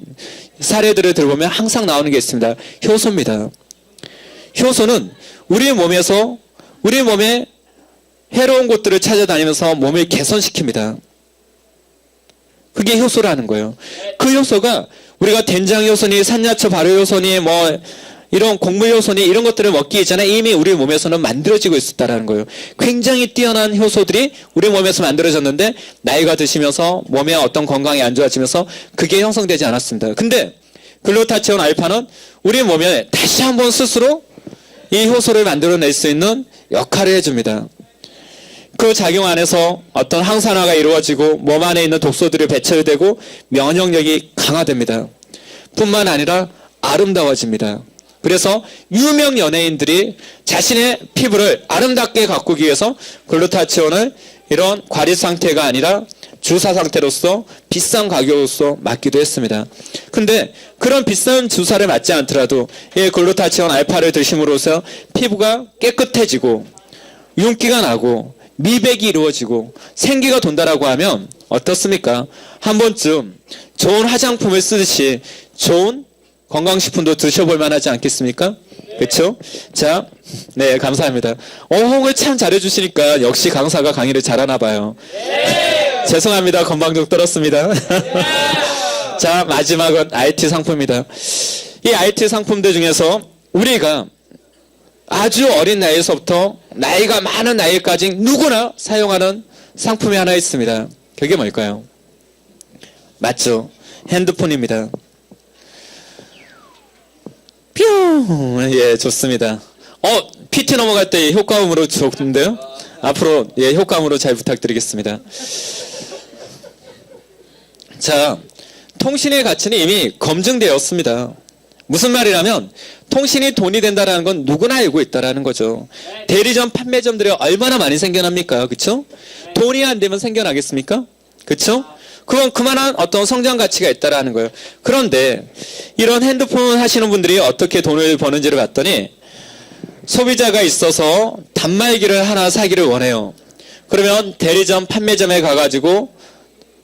사례들을 들어보면 항상 나오는 게 있습니다. 효소입니다. 효소는 우리 몸에서 우리 몸에 해로운 곳들을 찾아다니면서 몸을 개선시킵니다. 그게 효소라는 거예요. 그 효소가 우리가 된장 효소니 산야초 발효 효소니 뭐 이런 곡물 효소니 이런 것들을 먹기 이전에 이미 우리 몸에서는 만들어지고 있었다는 거예요. 굉장히 뛰어난 효소들이 우리 몸에서 만들어졌는데 나이가 드시면서 몸의 어떤 건강이 안 좋아지면서 그게 형성되지 않았습니다. 근데 글루타치온 알파는 우리 몸에 다시 한번 스스로 이 효소를 만들어낼 수 있는 역할을 해줍니다. 그 작용 안에서 어떤 항산화가 이루어지고 몸 안에 있는 독소들이 배출되고 면역력이 강화됩니다. 뿐만 아니라 아름다워집니다. 그래서 유명 연예인들이 자신의 피부를 아름답게 가꾸기 위해서 글루타치온을 이런 과리 상태가 아니라 주사 상태로서 비싼 가격으로서 맞기도 했습니다. 근데 그런 비싼 주사를 맞지 않더라도 이 글루타치온 알파를 드심으로써 피부가 깨끗해지고 윤기가 나고 미백이 이루어지고 생기가 돈다라고 하면 어떻습니까? 한 번쯤 좋은 화장품을 쓰듯이 좋은 건강식품도 드셔볼 만하지 않겠습니까? 그렇죠? 자, 네, 감사합니다. 호응을 참 잘해주시니까 역시 강사가 강의를 잘하나 봐요. 죄송합니다. 건방져 떨었습니다. 자, 마지막은 IT 상품입니다. 이 IT 상품들 중에서 우리가 아주 어린 나이에서부터 나이가 많은 나이까지 누구나 사용하는 상품이 하나 있습니다. 그게 뭘까요? 맞죠? 핸드폰입니다. 뿅! 예, 좋습니다. PT 넘어갈 때 효과음으로 좋은데요? 앞으로 예, 효과음으로 잘 부탁드리겠습니다. 자, 통신의 가치는 이미 검증되었습니다. 무슨 말이라면 통신이 돈이 된다는 건 누구나 알고 있다는 거죠. 대리점 판매점들이 얼마나 많이 생겨납니까? 그렇죠? 돈이 안 되면 생겨나겠습니까? 그렇죠? 그건 그만한 어떤 성장 가치가 있다라는 거예요. 그런데 이런 핸드폰 하시는 분들이 어떻게 돈을 버는지를 봤더니 소비자가 있어서 단말기를 하나 사기를 원해요. 그러면 대리점 판매점에 가가지고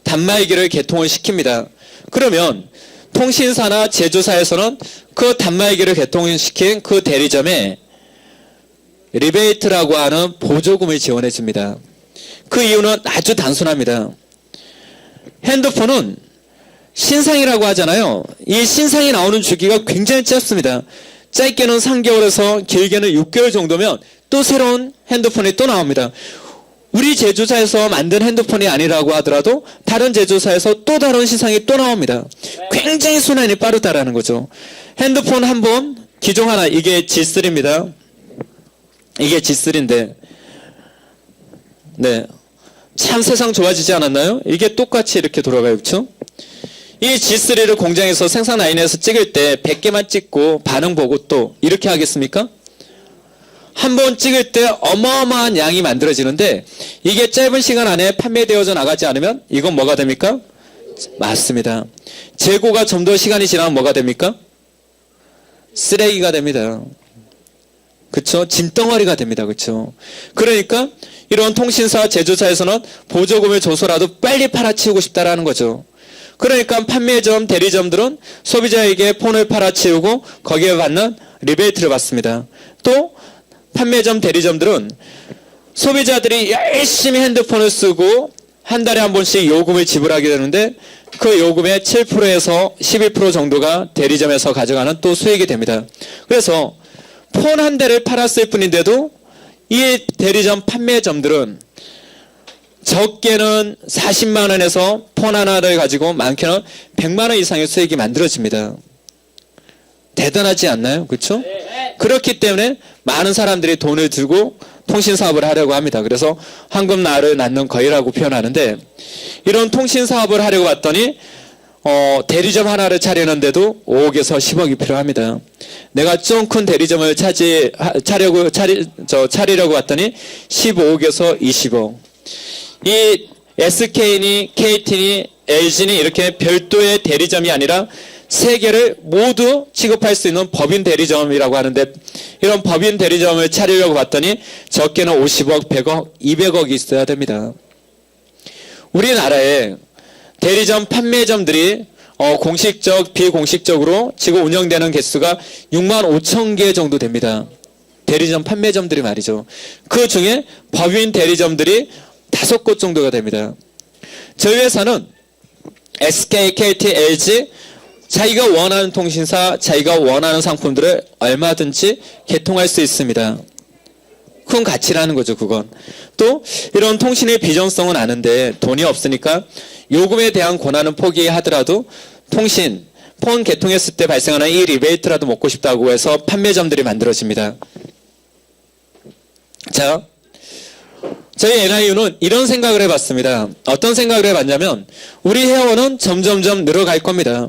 단말기를 개통을 시킵니다. 그러면 통신사나 제조사에서는 그 단말기를 개통시킨 그 대리점에 리베이트라고 하는 보조금을 지원해 줍니다. 그 이유는 아주 단순합니다. 핸드폰은 신상이라고 하잖아요. 이 신상이 나오는 주기가 굉장히 짧습니다. 짧게는 3개월에서 길게는 6개월 정도면 또 새로운 핸드폰이 또 나옵니다. 우리 제조사에서 만든 핸드폰이 아니라고 하더라도 다른 제조사에서 또 다른 신상이 또 나옵니다. 굉장히 순환이 빠르다라는 거죠. 핸드폰 한 번, 기종 하나, 이게 G3입니다. 이게 G3인데, 네. 참 세상 좋아지지 않았나요? 이게 똑같이 이렇게 돌아가요. 그렇죠? 이 G3를 공장에서 생산 라인에서 찍을 때 100개만 찍고 반응 보고 또 이렇게 하겠습니까? 한 번 찍을 때 어마어마한 양이 만들어지는데 이게 짧은 시간 안에 판매되어져 나가지 않으면 이건 뭐가 됩니까? 맞습니다. 재고가 좀 더 시간이 지나면 뭐가 됩니까? 쓰레기가 됩니다. 그쵸? 짐덩어리가 됩니다. 그쵸? 그러니까 이런 통신사 제조사에서는 보조금을 줘서라도 빨리 팔아치우고 싶다라는 거죠. 그러니까 판매점, 대리점들은 소비자에게 폰을 팔아치우고 거기에 받는 리베이트를 받습니다. 또 판매점, 대리점들은 소비자들이 열심히 핸드폰을 쓰고 한 달에 한 번씩 요금을 지불하게 되는데 그 요금의 7%에서 12% 정도가 대리점에서 가져가는 또 수익이 됩니다. 그래서 폰 한 대를 팔았을 뿐인데도 이 대리점 판매점들은 적게는 40만 원에서 폰 하나를 가지고 많게는 100만 원 이상의 수익이 만들어집니다. 대단하지 않나요? 그렇죠? 그렇기 때문에 많은 사람들이 돈을 들고 통신사업을 하려고 합니다. 그래서 황금나를 낳는 거위라고 표현하는데 이런 통신사업을 하려고 봤더니 대리점 하나를 차리는데도 5억에서 10억이 필요합니다. 내가 좀 큰 대리점을 차리려고 봤더니 15억에서 20억. 이 SK니 KT니 LG니 이렇게 별도의 대리점이 아니라 세 개를 모두 취급할 수 있는 법인 대리점이라고 하는데 이런 법인 대리점을 차리려고 봤더니 적게는 50억, 100억, 200억이 있어야 됩니다. 우리나라에 대리점 판매점들이 공식적, 비공식적으로 지금 운영되는 개수가 6만 5천 개 정도 됩니다. 대리점 판매점들이 말이죠. 그 중에 법인 대리점들이 5곳 정도가 됩니다. 저희 회사는 SK, KT, LG 자기가 원하는 통신사, 자기가 원하는 상품들을 얼마든지 개통할 수 있습니다. 큰 가치라는 거죠, 그건. 또 이런 통신의 비전성은 아는데 돈이 없으니까 요금에 대한 권한은 포기하더라도 통신, 폰 개통했을 때 발생하는 이 리베이트라도 먹고 싶다고 해서 판매점들이 만들어집니다. 자, 저희 NIU는 이런 생각을 해봤습니다. 어떤 생각을 해봤냐면 우리 회원은 점점점 늘어갈 겁니다.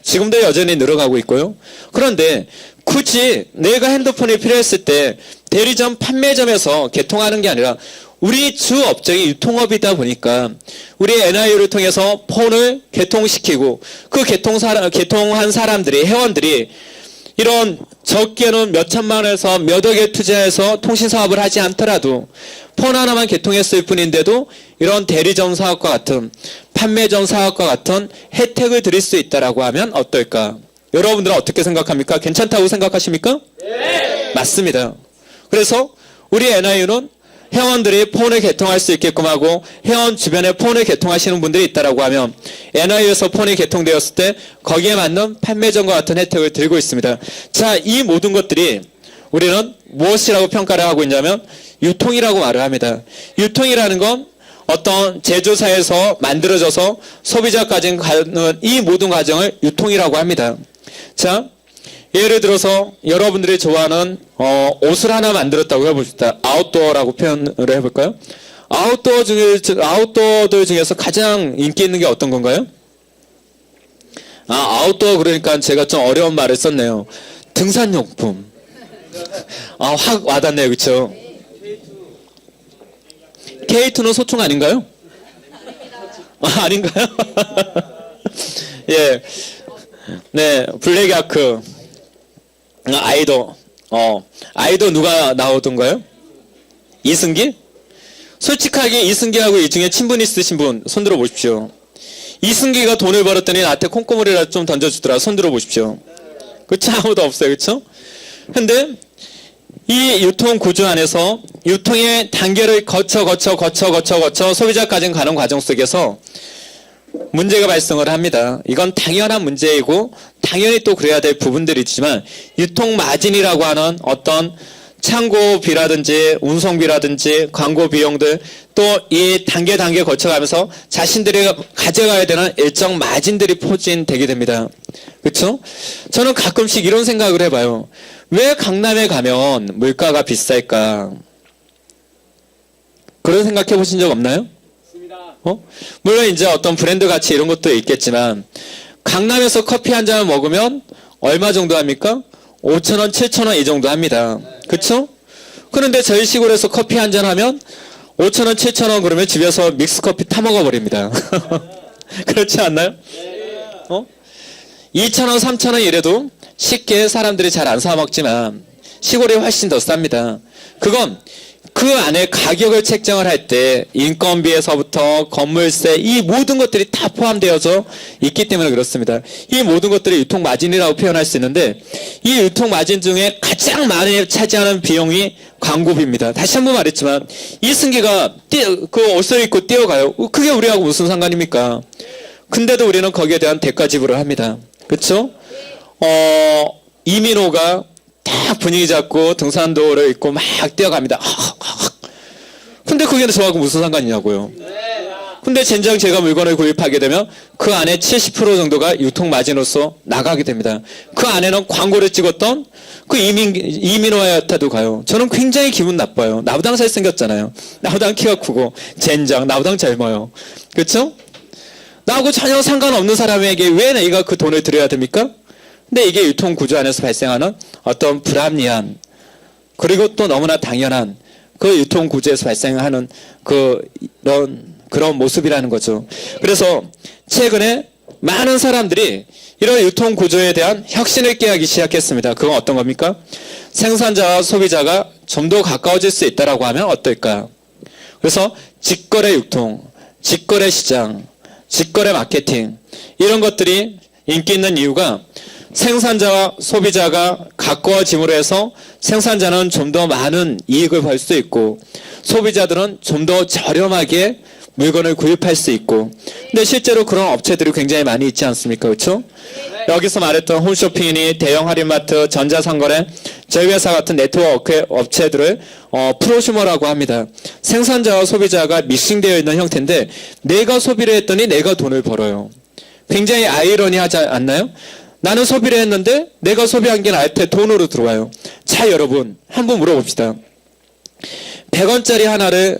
지금도 여전히 늘어가고 있고요. 그런데 굳이 내가 핸드폰이 필요했을 때 대리점 판매점에서 개통하는 게 아니라 우리 주 업종이 유통업이다 보니까 우리 NIU를 통해서 폰을 개통시키고 그 개통한 사람들이 회원들이 이런 적게는 몇 천만 원에서 몇 억에 투자해서 통신 사업을 하지 않더라도 폰 하나만 개통했을 뿐인데도 이런 대리점 사업과 같은 판매점 사업과 같은 혜택을 드릴 수 있다라고 하면 어떨까? 여러분들은 어떻게 생각합니까? 괜찮다고 생각하십니까? 네. 맞습니다. 그래서 우리 NIU는 회원들이 폰을 개통할 수 있게끔 하고 회원 주변에 폰을 개통하시는 분들이 있다라고 하면 NIU에서 폰이 개통되었을 때 거기에 맞는 판매점과 같은 혜택을 들고 있습니다. 자, 이 모든 것들이 우리는 무엇이라고 평가를 하고 있냐면 유통이라고 말을 합니다. 유통이라는 건 어떤 제조사에서 만들어져서 소비자까지 가는 이 모든 과정을 유통이라고 합니다. 자, 예를 들어서 여러분들이 좋아하는 옷을 하나 만들었다고 해봅시다. 아웃도어라고 표현을 해볼까요? 아웃도어들 중에서 가장 인기 있는 게 어떤 건가요? 아웃도어 그러니까 제가 좀 어려운 말을 썼네요. 등산용품. 확 와닿네요. 그렇죠? K2는 소총 아닌가요? 아닌가요? 예. 네, 블랙야크. 아이도 누가 나오던가요? 이승기? 솔직하게 이승기하고 이 중에 친분 있으신 분 손들어 보십시오. 이승기가 돈을 벌었더니 나한테 콩고물이라도 좀 던져주더라. 손들어 보십시오. 그쵸? 아무도 없어요. 그쵸? 근데 이 유통 구조 안에서 유통의 단계를 거쳐 소비자까지 가는 과정 속에서 문제가 발생을 합니다. 이건 당연한 문제이고 당연히 또 그래야 될 부분들이 있지만 유통 마진이라고 하는 어떤 창고비라든지 운송비라든지 광고 비용들 또 이 단계 거쳐가면서 자신들이 가져가야 되는 일정 마진들이 포진되게 됩니다. 그렇죠? 저는 가끔씩 이런 생각을 해봐요. 왜 강남에 가면 물가가 비쌀까? 그런 생각해 보신 적 없나요? 물론 이제 어떤 브랜드 가치 이런 것도 있겠지만 강남에서 커피 한 잔을 먹으면 얼마 정도 합니까? 5,000원, 7,000원 이 정도 합니다. 그렇죠? 그런데 저희 시골에서 커피 한 잔 하면 5,000원, 7,000원 그러면 집에서 믹스커피 타 먹어버립니다. 그렇지 않나요? 2,000원, 3,000원 이래도 쉽게 사람들이 잘 안 사 먹지만 시골이 훨씬 더 쌉니다. 그건 그 안에 가격을 책정을 할 때 인건비에서부터 건물세 이 모든 것들이 다 포함되어져 있기 때문에 그렇습니다. 이 모든 것들이 유통마진이라고 표현할 수 있는데 이 유통마진 중에 가장 많이 차지하는 비용이 광고비입니다. 다시 한번 말했지만 이승기가 그 옷을 입고 뛰어가요. 그게 우리하고 무슨 상관입니까? 근데도 우리는 거기에 대한 대가 지불을 합니다. 그렇죠? 이민호가 딱 분위기 잡고 등산도를 입고 막 뛰어갑니다. 근데 그게 저하고 무슨 상관이냐고요. 근데 젠장 제가 물건을 구입하게 되면 그 안에 70% 정도가 유통마진으로서 나가게 됩니다. 그 안에는 광고를 찍었던 그 이민호한테도 가요. 저는 굉장히 기분 나빠요. 나보다 잘생겼잖아요. 나보다 키가 크고 젠장 나보다 젊어요. 그렇죠? 나하고 전혀 상관없는 사람에게 왜 내가 그 돈을 들여야 됩니까? 근데 이게 유통구조 안에서 발생하는 어떤 불합리한 그리고 또 너무나 당연한 그 유통구조에서 발생하는 그런 모습이라는 거죠. 그래서 최근에 많은 사람들이 이런 유통구조에 대한 혁신을 깨하기 시작했습니다. 그건 어떤 겁니까? 생산자와 소비자가 좀 더 가까워질 수 있다라고 하면 어떨까? 그래서 직거래 유통, 직거래 시장, 직거래 마케팅 이런 것들이 인기 있는 이유가 생산자와 소비자가 가까워짐으로 해서 생산자는 좀 더 많은 이익을 벌 수 있고 소비자들은 좀 더 저렴하게 물건을 구입할 수 있고 근데 실제로 그런 업체들이 굉장히 많이 있지 않습니까? 그렇죠? 여기서 말했던 홈쇼핑이니 대형 할인마트, 전자상거래, 저희 회사 같은 네트워크 업체들을 프로슈머라고 합니다. 생산자와 소비자가 믹싱되어 있는 형태인데 내가 소비를 했더니 내가 돈을 벌어요. 굉장히 아이러니하지 않나요? 나는 소비를 했는데 내가 소비한 게 나한테 돈으로 들어와요. 자 여러분 한번 물어봅시다. 100원짜리 하나를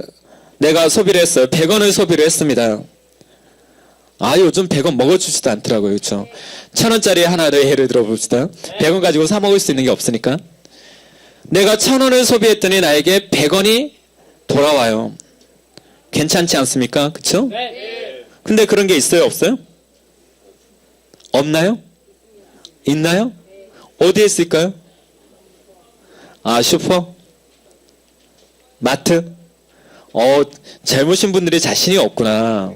내가 소비를 했어요. 100원을 소비를 했습니다. 요즘 100원 먹어주지도 않더라고요. 그렇죠? 1000원짜리 하나를 예를 들어봅시다. 100원 가지고 사 먹을 수 있는 게 없으니까. 내가 1000원을 소비했더니 나에게 100원이 돌아와요. 괜찮지 않습니까? 그렇죠? 근데 그런 게 있어요? 없어요? 없나요? 있나요? 어디에 있을까요? 슈퍼? 마트? 젊으신 분들이 자신이 없구나.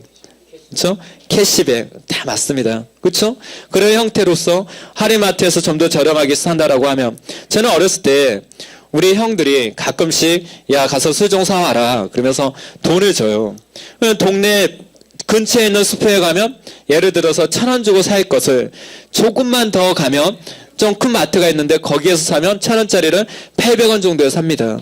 그렇죠? 캐시백 다 맞습니다. 그렇죠? 그런 형태로서 할인마트에서 좀 더 저렴하게 산다라고 하면 저는 어렸을 때 우리 형들이 가끔씩 야 가서 술 좀 사와라 그러면서 돈을 줘요. 동네 근처에 있는 슈퍼에 가면 예를 들어서 1,000원 주고 살 것을 조금만 더 가면 좀 큰 마트가 있는데 거기에서 사면 1,000원짜리를 800원 정도에 삽니다.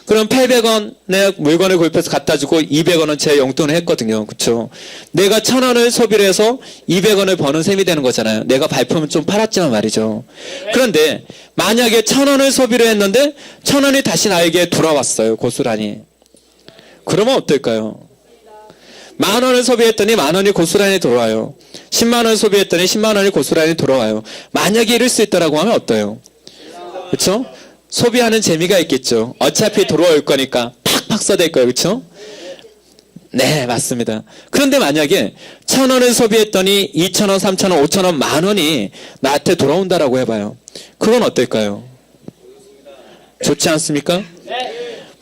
그럼 800원의 물건을 구입해서 갖다 주고 200원은 제 용돈을 했거든요. 그렇죠? 내가 1,000원을 소비를 해서 200원을 버는 셈이 되는 거잖아요. 내가 발품을 좀 팔았지만 말이죠. 그런데 만약에 1,000원을 소비를 했는데 1,000원이 다시 나에게 돌아왔어요. 고스란히. 그러면 어떨까요? 10,000원을 소비했더니 10,000원이 고스란히 돌아와요. 100,000원을 소비했더니 100,000원이 고스란히 돌아와요. 만약에 이럴 수 있다라고 하면 어때요? 그렇죠? 소비하는 재미가 있겠죠. 어차피 돌아올 거니까 팍팍 써댈 거예요. 그렇죠? 네, 맞습니다. 그런데 만약에 1,000원을 소비했더니 2,000원, 3,000원, 5,000원, 10,000원이 나한테 돌아온다라고 해봐요. 그건 어떨까요? 좋지 않습니까?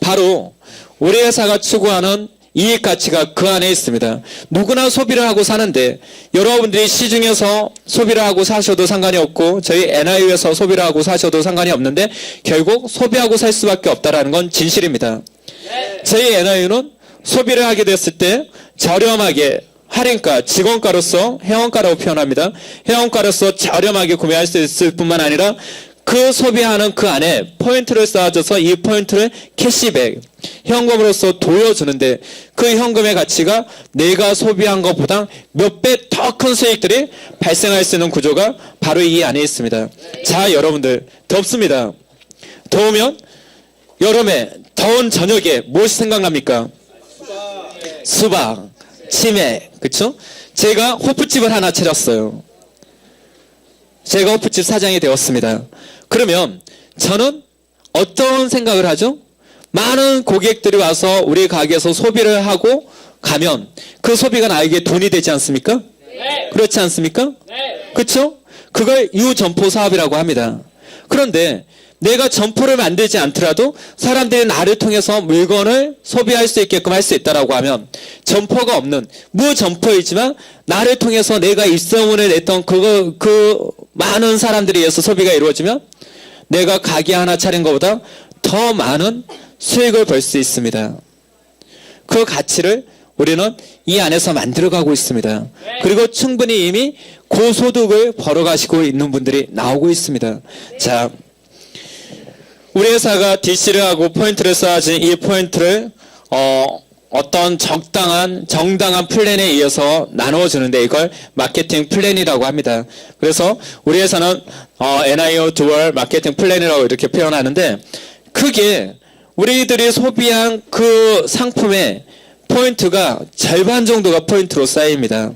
바로 우리 회사가 추구하는 이익 가치가 그 안에 있습니다. 누구나 소비를 하고 사는데 여러분들이 시중에서 소비를 하고 사셔도 상관이 없고 저희 NIU에서 소비를 하고 사셔도 상관이 없는데 결국 소비하고 살 수밖에 없다라는 건 진실입니다. 저희 NIU는 소비를 하게 됐을 때 저렴하게 할인가, 직원가로서 회원가라고 표현합니다. 회원가로서 저렴하게 구매할 수 있을 뿐만 아니라 그 소비하는 그 안에 포인트를 쌓아줘서 이 포인트를 캐시백, 현금으로서 돌려주는데 그 현금의 가치가 내가 소비한 것보다 몇 배 더 큰 수익들이 발생할 수 있는 구조가 바로 이 안에 있습니다. 자, 여러분들, 덥습니다. 더우면 여름에 더운 저녁에 무엇이 생각납니까? 수박, 치맥, 그쵸? 제가 호프집을 하나 차렸어요. 제가 호프집 사장이 되었습니다. 그러면 저는 어떤 생각을 하죠? 많은 고객들이 와서 우리 가게에서 소비를 하고 가면 그 소비가 나에게 돈이 되지 않습니까? 네. 그렇지 않습니까? 네. 그렇죠? 그걸 유점포 사업이라고 합니다. 그런데 내가 점포를 만들지 않더라도 사람들이 나를 통해서 물건을 소비할 수 있게끔 할 수 있다라고 하면 점포가 없는 무점포이지만 나를 통해서 내가 입소문을 냈던 그 많은 사람들에 의해서 소비가 이루어지면 내가 가게 하나 차린 것보다 더 많은 수익을 벌 수 있습니다. 그 가치를 우리는 이 안에서 만들어가고 있습니다. 그리고 충분히 이미 고소득을 벌어가시고 있는 분들이 나오고 있습니다. 자, 우리 회사가 DC를 하고 포인트를 쌓아진 이 포인트를 어떤 정당한 플랜에 의해서 나누어주는데 이걸 마케팅 플랜이라고 합니다. 그래서 우리 회사는 NIO 듀얼 마케팅 플랜이라고 이렇게 표현하는데 크게 우리들이 소비한 그 상품의 포인트가 절반 정도가 포인트로 쌓입니다.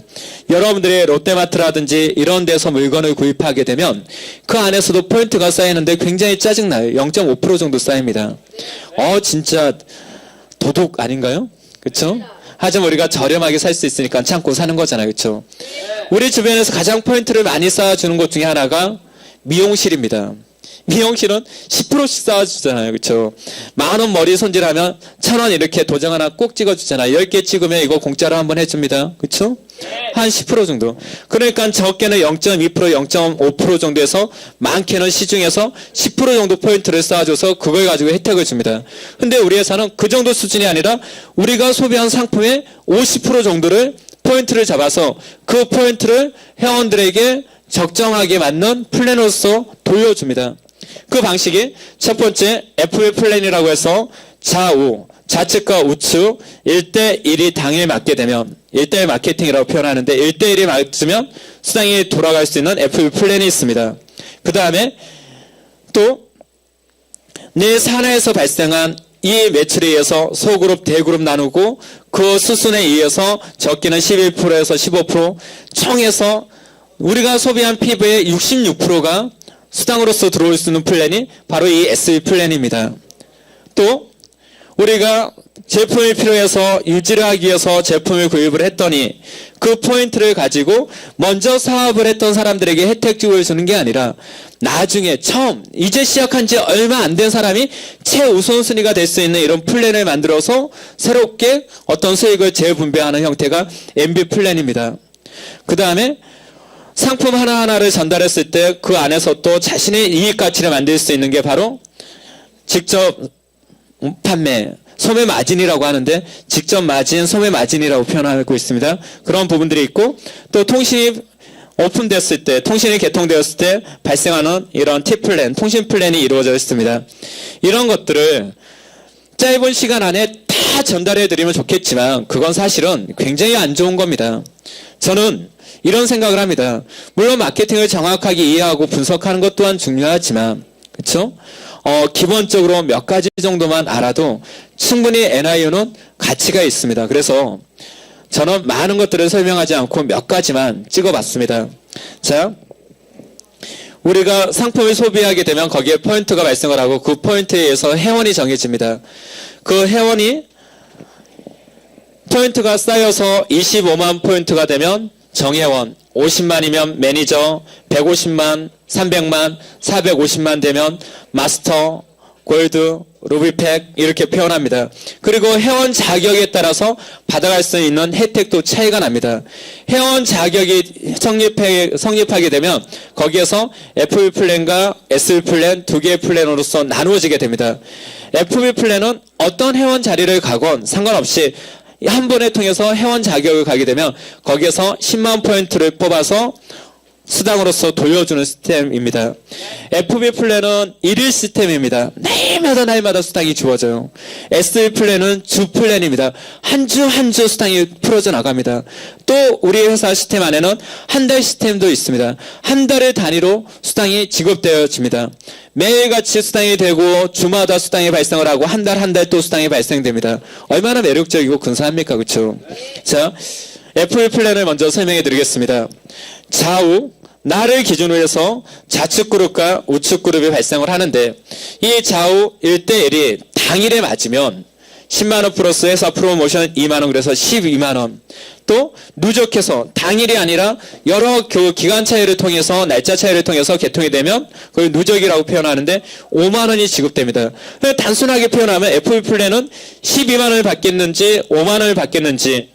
여러분들이 롯데마트라든지 이런 데서 물건을 구입하게 되면 그 안에서도 포인트가 쌓이는데 굉장히 짜증나요. 0.5% 정도 쌓입니다. 진짜 도둑 아닌가요? 그렇죠? 하지만 우리가 저렴하게 살 수 있으니까 참고 사는 거잖아요. 그렇죠? 우리 주변에서 가장 포인트를 많이 쌓아주는 것 중에 하나가 미용실입니다. 미용실은 10%씩 쌓아주잖아요. 그렇죠? 10,000원 머리 손질하면 1,000원 이렇게 도장 하나 꼭 찍어주잖아요. 10개 찍으면 이거 공짜로 한번 해줍니다. 그렇죠? 한 10% 정도. 그러니까 적게는 0.2%, 0.5% 정도에서 많게는 시중에서 10% 정도 포인트를 쌓아줘서 그걸 가지고 혜택을 줍니다. 근데 우리 회사는 그 정도 수준이 아니라 우리가 소비한 상품의 50% 정도를 포인트를 잡아서 그 포인트를 회원들에게 적정하게 맞는 플랜으로서 돌려줍니다. 그 방식이 첫 번째 FV 플랜이라고 해서 좌측과 우측 1대1이 당일 맞게 되면 1대1 마케팅이라고 표현하는데 1대1이 맞으면 수당이 돌아갈 수 있는 FV 플랜이 있습니다. 그 다음에 또 내 산하에서 발생한 이 매출에 의해서 소그룹, 대그룹 나누고 그 수순에 의해서 적게는 11%에서 15% 총해서 우리가 소비한 피부의 66%가 수당으로서 들어올 수 있는 플랜이 바로 이 SV 플랜입니다. 또 우리가 제품이 필요해서 유지를 하기 위해서 제품을 구입을 했더니 그 포인트를 가지고 먼저 사업을 했던 사람들에게 혜택을 주는 게 아니라 나중에 처음 이제 시작한 지 얼마 안 된 사람이 최우선순위가 될 수 있는 이런 플랜을 만들어서 새롭게 어떤 수익을 재분배하는 형태가 MB 플랜입니다. 그 다음에 상품 하나하나를 전달했을 때 그 안에서 또 자신의 이익 가치를 만들 수 있는 게 바로 직접 판매, 소매 마진이라고 하는데 직접 마진, 소매 마진이라고 표현하고 있습니다. 그런 부분들이 있고 또 통신이 오픈됐을 때, 통신이 개통되었을 때 발생하는 이런 T플랜, 통신 플랜이 이루어져 있습니다. 이런 것들을 짧은 시간 안에 다 전달해 드리면 좋겠지만 그건 사실은 굉장히 안 좋은 겁니다. 저는 이런 생각을 합니다. 물론 마케팅을 정확하게 이해하고 분석하는 것 또한 중요하지만 그렇죠? 기본적으로 몇 가지 정도만 알아도 충분히 NIO는 가치가 있습니다. 그래서 저는 많은 것들을 설명하지 않고 몇 가지만 찍어봤습니다. 자, 우리가 상품을 소비하게 되면 거기에 포인트가 발생을 하고 그 포인트에 의해서 회원이 정해집니다. 그 회원이 포인트가 쌓여서 25만 포인트가 되면 정회원, 50만이면 매니저, 150만, 300만, 450만 되면 마스터, 골드, 루비팩 이렇게 표현합니다. 그리고 회원 자격에 따라서 받아갈 수 있는 혜택도 차이가 납니다. 회원 자격이 성립하게 되면 거기에서 FV 플랜과 SV 플랜 두 개의 플랜으로서 나누어지게 됩니다. FV 플랜은 어떤 회원 자리를 가건 상관없이 한 번에 통해서 회원 자격을 가게 되면 거기에서 10만 포인트를 뽑아서 수당으로서 돌려주는 시스템입니다. FB 플랜은 일일 시스템입니다. 날마다 수당이 주어져요. SB 플랜은 주 플랜입니다. 한 주 한 주 수당이 풀어져 나갑니다. 또 우리 회사 시스템 안에는 한 달 시스템도 있습니다. 한 달을 단위로 수당이 지급되어집니다. 매일같이 수당이 되고 주마다 수당이 발생을 하고 한 달 또 수당이 발생됩니다. 얼마나 매력적이고 근사합니까? 그렇죠? 자, FB 플랜을 먼저 설명해 드리겠습니다. 좌우 나를 기준으로 해서 좌측 그룹과 우측 그룹이 발생을 하는데 이 좌우 1대1이 당일에 맞으면 10만원 플러스 회사 프로모션 2만원 그래서 12만원 또 누적해서 당일이 아니라 여러 기간 차이를 통해서 날짜 차이를 통해서 개통이 되면 그걸 누적이라고 표현하는데 5만원이 지급됩니다. 단순하게 표현하면 FB 플랜은 12만원을 받겠는지 5만원을 받겠는지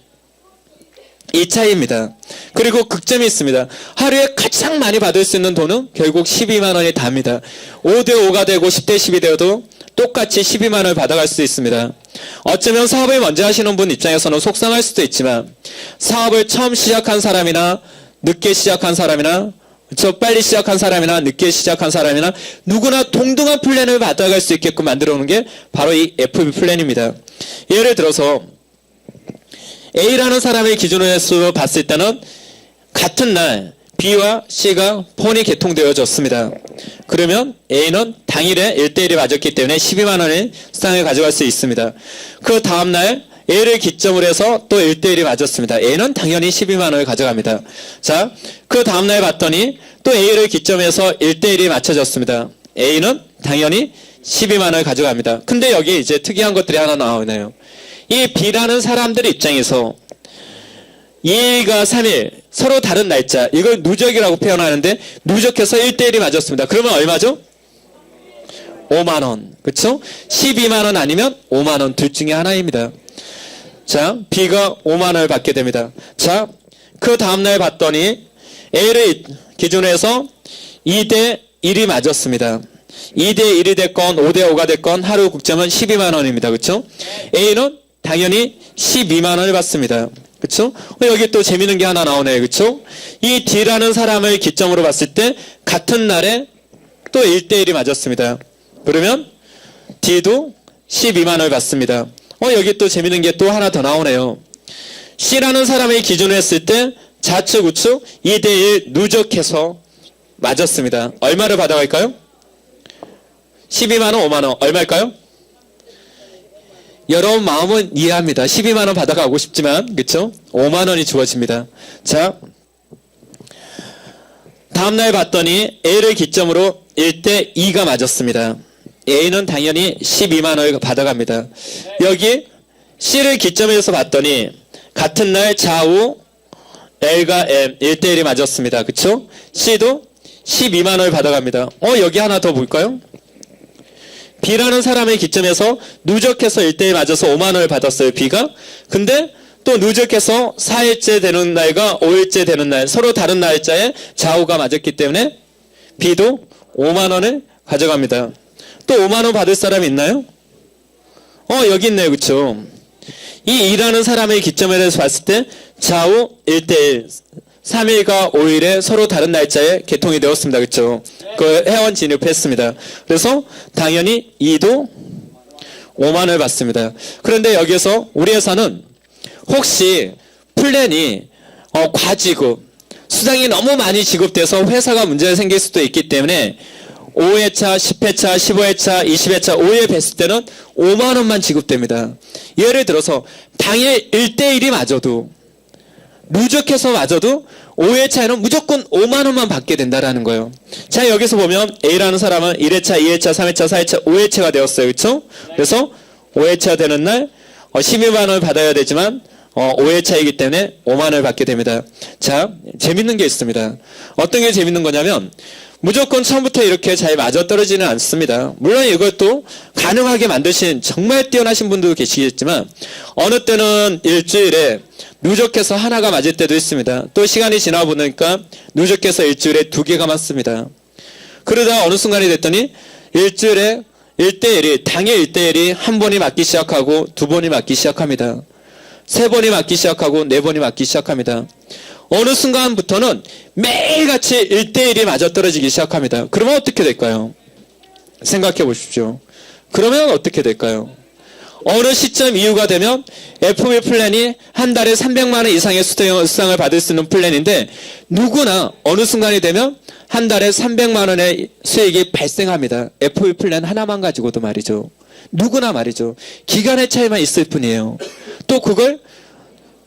이 차이입니다. 그리고 극점이 있습니다. 하루에 가장 많이 받을 수 있는 돈은 결국 12만 원이 답니다. 5대5가 되고 10대10이 되어도 똑같이 12만 원을 받아갈 수 있습니다. 어쩌면 사업을 먼저 하시는 분 입장에서는 속상할 수도 있지만 사업을 처음 시작한 사람이나 늦게 시작한 사람이나 빨리 시작한 사람이나 늦게 시작한 사람이나 누구나 동등한 플랜을 받아갈 수 있게끔 만들어 놓은 게 바로 이 FB 플랜입니다. 예를 들어서 A라는 사람의 기준으로 해서 봤을 때는 같은 날 B와 C가 폰이 개통되어졌습니다. 그러면 A는 당일에 1대1이 맞았기 때문에 12만 원의 수당을 가져갈 수 있습니다. 그 다음날 A를 기점으로 해서 또 1대1이 맞았습니다. A는 당연히 12만 원을 가져갑니다. 자, 그 다음날 봤더니 또 A를 기점에서 1대1이 맞춰졌습니다. A는 당연히 12만 원을 가져갑니다. 근데 여기 이제 특이한 것들이 하나 나오네요. 이 B라는 사람들 입장에서 2일과 3일 서로 다른 날짜 이걸 누적이라고 표현하는데 누적해서 1대1이 맞았습니다. 그러면 얼마죠? 5만원 그렇죠? 12만원 아니면 5만원 둘 중에 하나입니다. 자, B가 5만원을 받게 됩니다. 자, 그 다음날 봤더니 A를 기준으로 해서 2대1이 맞았습니다. 2대1이 됐건 5대5가 됐건 하루 국점은 12만원입니다. 그렇죠? A는 당연히 12만원을 받습니다. 그렇죠? 여기 또 재밌는 게 하나 나오네요. 그렇죠? 이 D라는 사람을 기점으로 봤을 때 같은 날에 또 1대1이 맞았습니다. 그러면 D도 12만원을 받습니다. 여기 또 재밌는 게 또 하나 더 나오네요. C라는 사람을 기준으로 했을 때 좌측 우측 2대1 누적해서 맞았습니다. 얼마를 받아갈까요? 12만원 5만원 얼마일까요? 여러분 마음은 이해합니다. 12만원 받아가고 싶지만 그렇죠? 5만원이 주어집니다. 자, 다음날 봤더니 A를 기점으로 1대2가 맞았습니다. A는 당연히 12만원을 받아갑니다. 여기 C를 기점에서 봤더니 같은 날 좌우 L과 M 1대1이 맞았습니다. 그렇죠? C도 12만원을 받아갑니다. 여기 하나 더 볼까요? B라는 사람의 기점에서 누적해서 1대1 맞아서 5만원을 받았어요. B가. 근데 또 누적해서 4일째 되는 날과 5일째 되는 날 서로 다른 날짜에 좌우가 맞았기 때문에 B도 5만원을 가져갑니다. 또 5만원 받을 사람이 있나요? 여기 있네요. 그렇죠? 이 E라는 사람의 기점에 대해서 봤을 때 좌우 1대1 3일과 5일에 서로 다른 날짜에 개통이 되었습니다. 그렇죠? 그 회원 진입했습니다. 그래서 당연히 E도 5만원을 받습니다. 그런데 여기서 우리 회사는 혹시 플랜이 과지급 수당이 너무 많이 지급돼서 회사가 문제가 생길 수도 있기 때문에 5회차, 10회차, 15회차, 20회차, 5회 뵀을 때는 5만원만 지급됩니다. 예를 들어서 당일 1대1이 맞아도 누적해서 맞아도 5회차에는 무조건 5만원만 받게 된다라는 거예요. 자, 여기서 보면 A라는 사람은 1회차, 2회차, 3회차, 4회차, 5회차가 되었어요. 그렇죠? 그래서 5회차 되는 날 12만원을 받아야 되지만 5회차이기 때문에 5만원을 받게 됩니다. 자, 재밌는 게 있습니다. 어떤 게 재밌는 거냐면 무조건 처음부터 이렇게 잘 맞아떨어지는 않습니다. 물론 이것도 가능하게 만드신 정말 뛰어나신 분도 계시겠지만 어느 때는 일주일에 누적해서 하나가 맞을 때도 있습니다. 또 시간이 지나 보니까 누적해서 일주일에 2개가 맞습니다. 그러다 어느 순간이 됐더니 일주일에 1대1이 당일 1대1이 한 번이 맞기 시작하고 두 번이 맞기 시작합니다. 3번이 맞기 시작하고 4번이 맞기 시작합니다. 어느 순간부터는 매일같이 1대1이 맞아떨어지기 시작합니다. 그러면 어떻게 될까요? 생각해 보십시오. 그러면 어떻게 될까요? 어느 시점 이후가 되면 FB 플랜이 한 달에 300만 원 이상의 수당을 받을 수 있는 플랜인데 누구나 어느 순간이 되면 한 달에 300만 원의 수익이 발생합니다. FB 플랜 하나만 가지고도 말이죠. 누구나 말이죠. 기간의 차이만 있을 뿐이에요. 또 그걸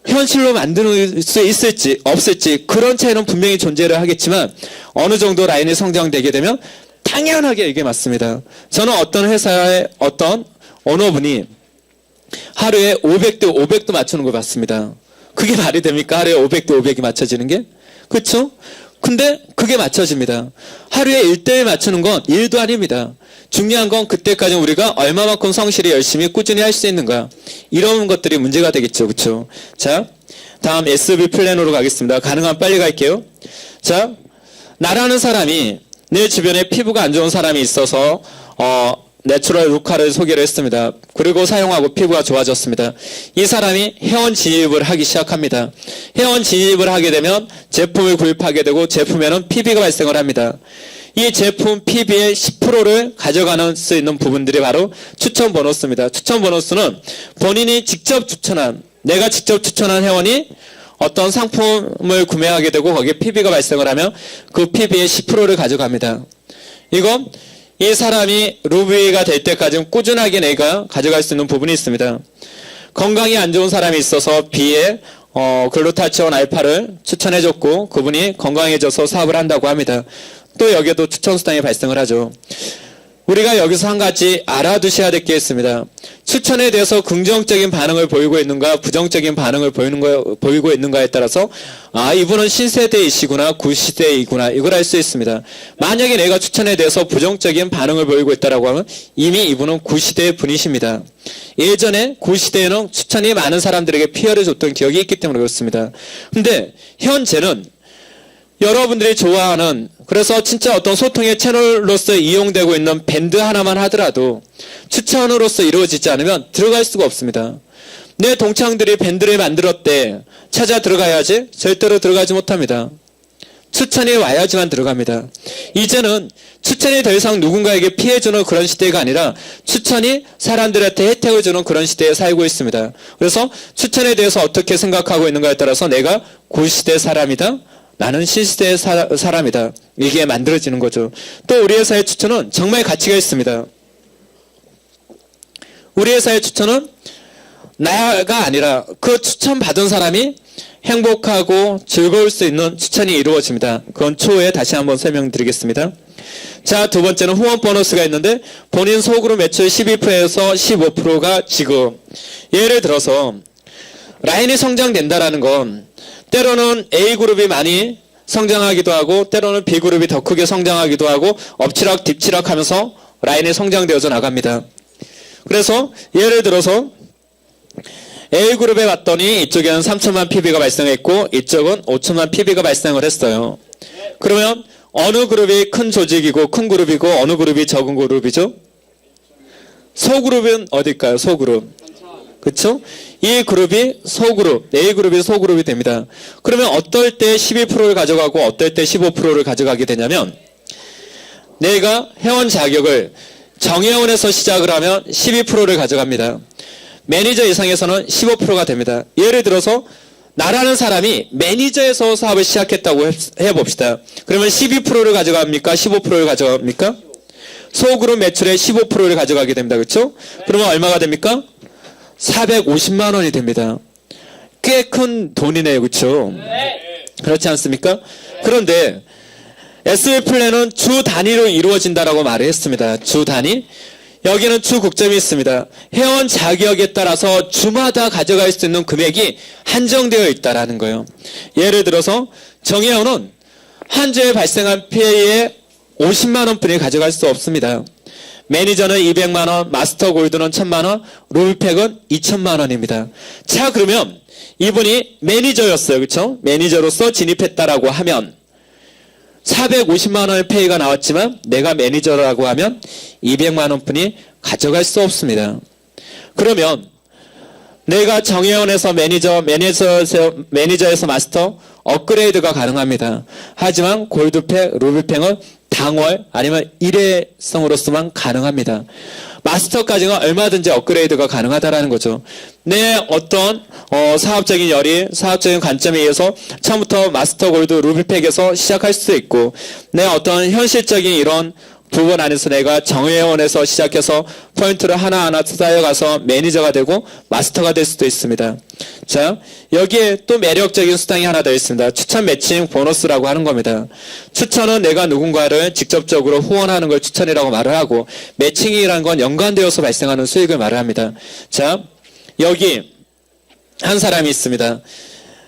현실로 만들 수 있을지 없을지 그런 차이는 분명히 존재를 하겠지만 어느 정도 라인이 성장되게 되면 당연하게 이게 맞습니다. 저는 어떤 회사의 어떤 오너분이 하루에 500대 500도 맞추는 걸 봤습니다. 그게 말이 됩니까? 하루에 500대 500이 맞춰지는 게? 그렇죠? 근데 그게 맞춰집니다. 하루에 1대1 맞추는 건 일도 아닙니다. 중요한 건 그때까지 우리가 얼마만큼 성실히 열심히 꾸준히 할 수 있는가. 이런 것들이 문제가 되겠죠. 그렇죠? 자, 다음 SB 플랜으로 가겠습니다. 가능하면 빨리 갈게요. 자, 나라는 사람이 내 주변에 피부가 안 좋은 사람이 있어서 내추럴 루카를 소개를 했습니다. 그리고 사용하고 피부가 좋아졌습니다. 이 사람이 회원 진입을 하기 시작합니다. 회원 진입을 하게 되면 제품을 구입하게 되고 제품에는 PB가 발생을 합니다. 이 제품 PB의 10%를 가져가는 수 있는 부분들이 바로 추천 보너스입니다. 추천 보너스는 본인이 직접 추천한, 내가 직접 추천한 회원이 어떤 상품을 구매하게 되고 거기에 PB가 발생을 하면 그 PB의 10%를 가져갑니다. 이건 이 사람이 루비가 될 때까지 꾸준하게 내가 가져갈 수 있는 부분이 있습니다. 건강이 안 좋은 사람이 있어서 B에 글루타치온 알파를 추천해줬고 그분이 건강해져서 사업을 한다고 합니다. 또 여기에도 추천 수당이 발생을 하죠. 우리가 여기서 한 가지 알아두셔야 될 게 있습니다. 추천에 대해서 긍정적인 반응을 보이고 있는가 부정적인 반응을 보이고 있는가에 따라서 이분은 신세대이시구나 구시대이구나 이걸 알 수 있습니다. 만약에 내가 추천에 대해서 부정적인 반응을 보이고 있다고 하면 이미 이분은 구시대 분이십니다. 예전에 구시대에는 추천이 많은 사람들에게 피해를 줬던 기억이 있기 때문에 그렇습니다. 근데 현재는 여러분들이 좋아하는 그래서 진짜 어떤 소통의 채널로서 이용되고 있는 밴드 하나만 하더라도 추천으로서 이루어지지 않으면 들어갈 수가 없습니다. 내 동창들이 밴드를 만들었대. 찾아 들어가야지 절대로 들어가지 못합니다. 추천이 와야지만 들어갑니다. 이제는 추천이 더 이상 누군가에게 피해주는 그런 시대가 아니라 추천이 사람들한테 혜택을 주는 그런 시대에 살고 있습니다. 그래서 추천에 대해서 어떻게 생각하고 있는가에 따라서 내가 구시대 사람이다. 나는 신시대의 사람이다. 이게 만들어지는 거죠. 또 우리 회사의 추천은 정말 가치가 있습니다. 우리 회사의 추천은 나가 아니라 그 추천받은 사람이 행복하고 즐거울 수 있는 추천이 이루어집니다. 그건 추후에 다시 한번 설명드리겠습니다. 자, 두 번째는 후원 보너스가 있는데 본인 소그룹 매출 12%에서 15%가 지급. 예를 들어서 라인이 성장된다라는 건 때로는 A그룹이 많이 성장하기도 하고 때로는 B그룹이 더 크게 성장하기도 하고 엎치락 뒤치락 하면서 라인이 성장되어져 나갑니다. 그래서 예를 들어서 A그룹에 봤더니 이쪽에는 3천만 PB가 발생했고 이쪽은 5천만 PB가 발생을 했어요. 그러면 어느 그룹이 큰 조직이고 큰 그룹이고 어느 그룹이 적은 그룹이죠? 소그룹은 어딜까요? 소그룹. 그렇죠? 이 그룹이 소그룹, A그룹이 소그룹이 됩니다. 그러면 어떨 때 12%를 가져가고 어떨 때 15%를 가져가게 되냐면 내가 회원 자격을 정회원에서 시작을 하면 12%를 가져갑니다. 매니저 이상에서는 15%가 됩니다. 예를 들어서 나라는 사람이 매니저에서 사업을 시작했다고 해봅시다. 그러면 12%를 가져갑니까? 15%를 가져갑니까? 소그룹 매출의 15%를 가져가게 됩니다. 그렇죠? 그러면 얼마가 됩니까? 450만 원이 됩니다. 꽤 큰 돈이네요. 그렇죠? 그렇지 않습니까? 그런데 SB 플랜은 주 단위로 이루어진다라고 말을 했습니다. 주 단위. 여기는 주 국점이 있습니다. 회원 자격에 따라서 주마다 가져갈 수 있는 금액이 한정되어 있다라는 거예요. 예를 들어서 정회원은 한 주에 발생한 피해의 50만 원뿐이 가져갈 수 없습니다. 매니저는 200만 원, 마스터 골드는 1000만 원, 롤팩은 2000만 원입니다. 자, 그러면 이분이 매니저였어요. 그렇죠? 매니저로서 진입했다라고 하면 450만 원의 페이가 나왔지만 내가 매니저라고 하면 200만 원뿐이 가져갈 수 없습니다. 그러면 내가 정회원에서 매니저에서 마스터, 업그레이드가 가능합니다. 하지만 골드팩, 루비팩은 당월 아니면 일회성으로서만 가능합니다. 마스터까지는 얼마든지 업그레이드가 가능하다라는 거죠. 내 어떤 사업적인 열의, 사업적인 관점에 의해서 처음부터 마스터 골드 루비팩에서 시작할 수도 있고, 내 어떤 현실적인 이런 부분 안에서 내가 정회원에서 시작해서 포인트를 하나하나 쌓여가서 매니저가 되고 마스터가 될 수도 있습니다. 자, 여기에 또 매력적인 수당이 하나 더 있습니다. 추천 매칭 보너스라고 하는 겁니다. 추천은 내가 누군가를 직접적으로 후원하는 걸 추천이라고 말을 하고, 매칭이라는 건 연관되어서 발생하는 수익을 말을 합니다. 자, 여기 한 사람이 있습니다.